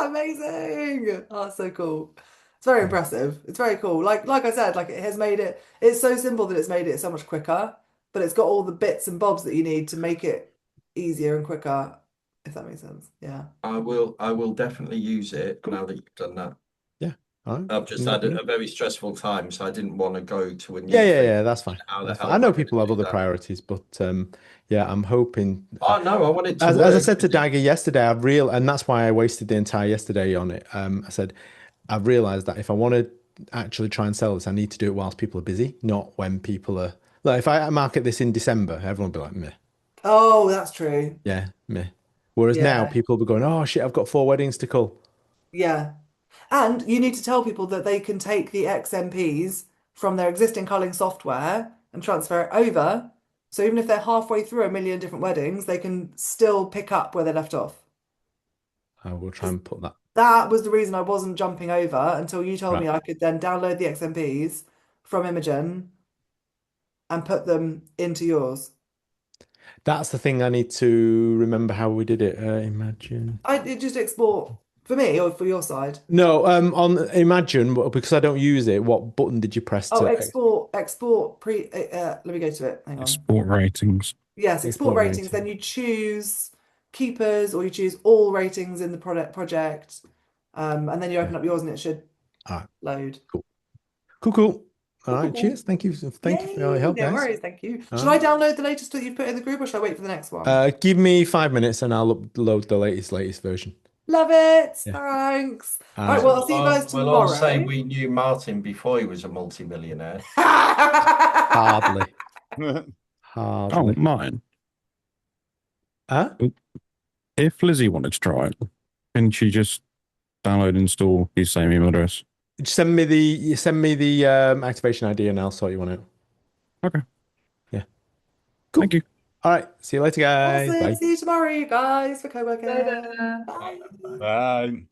Amazing! Oh, that's so cool. It's very impressive. It's very cool. Like I said, like it has made it. It's so simple that it's made it so much quicker, but it's got all the bits and bobs that you need to make it easier and quicker. If that makes sense. Yeah. I will definitely use it now that you've done that. Yeah. All right. I've just had a very stressful time, so I didn't want to go to a new Yeah, thing. yeah. That's fine. How the That's hell fine. I am know I gonna people have do other that? priorities, but yeah, I'm hoping. Oh no, I want it to As I work. said to Dagger yesterday, and that's why I wasted the entire yesterday on it. I said, I've realized that if I want to actually try and sell this, I need to do it whilst people are busy, not when people are. Like, if I market this in December, everyone will be like, meh. Oh, that's true. Yeah, me. Whereas now Yeah. people will be going, oh shit, I've got 4 weddings to call. Yeah. And you need to tell people that they can take the XMPs from their existing culling software and transfer it over. So even if they're halfway through a million different weddings, they can still pick up where they left off. I will try and put that. That was the reason I wasn't jumping over until you told Right. me I could then download the XMPs from Imogen and put them into yours. That's the thing I need to remember how we did it. Imagine. It just export for me or for your side. No, on Imagine, because I don't use it, what button did you press Oh, to export pre. Let me go to it. Hang on. Export ratings. Yes, export export ratings. Then you choose keepers or you choose all ratings in the project, and then you open up yours and it should Alright. load. Cool. All right, Cool. cheers. Thank you for your Yay, help, no guys. worries, thank you. All Should I download the latest that you've put in the group or should I wait for the next one? Give me 5 minutes and I'll upload the latest version. Love it. Yeah. Thanks. All All right, right. well, I'll see you guys We'll all say tomorrow. we knew Martin before he was a multimillionaire. Hardly. Oh, Hardly. mine. Huh? If Lizzie wanted to try it, can she just download and install the same email address? Send me the activation ID and I'll sort you one out. Okay. Yeah. Cool. Thank you. All right. See you later, guys. Awesome. Bye. See you tomorrow, you guys, for co-working. Later. Bye. Bye.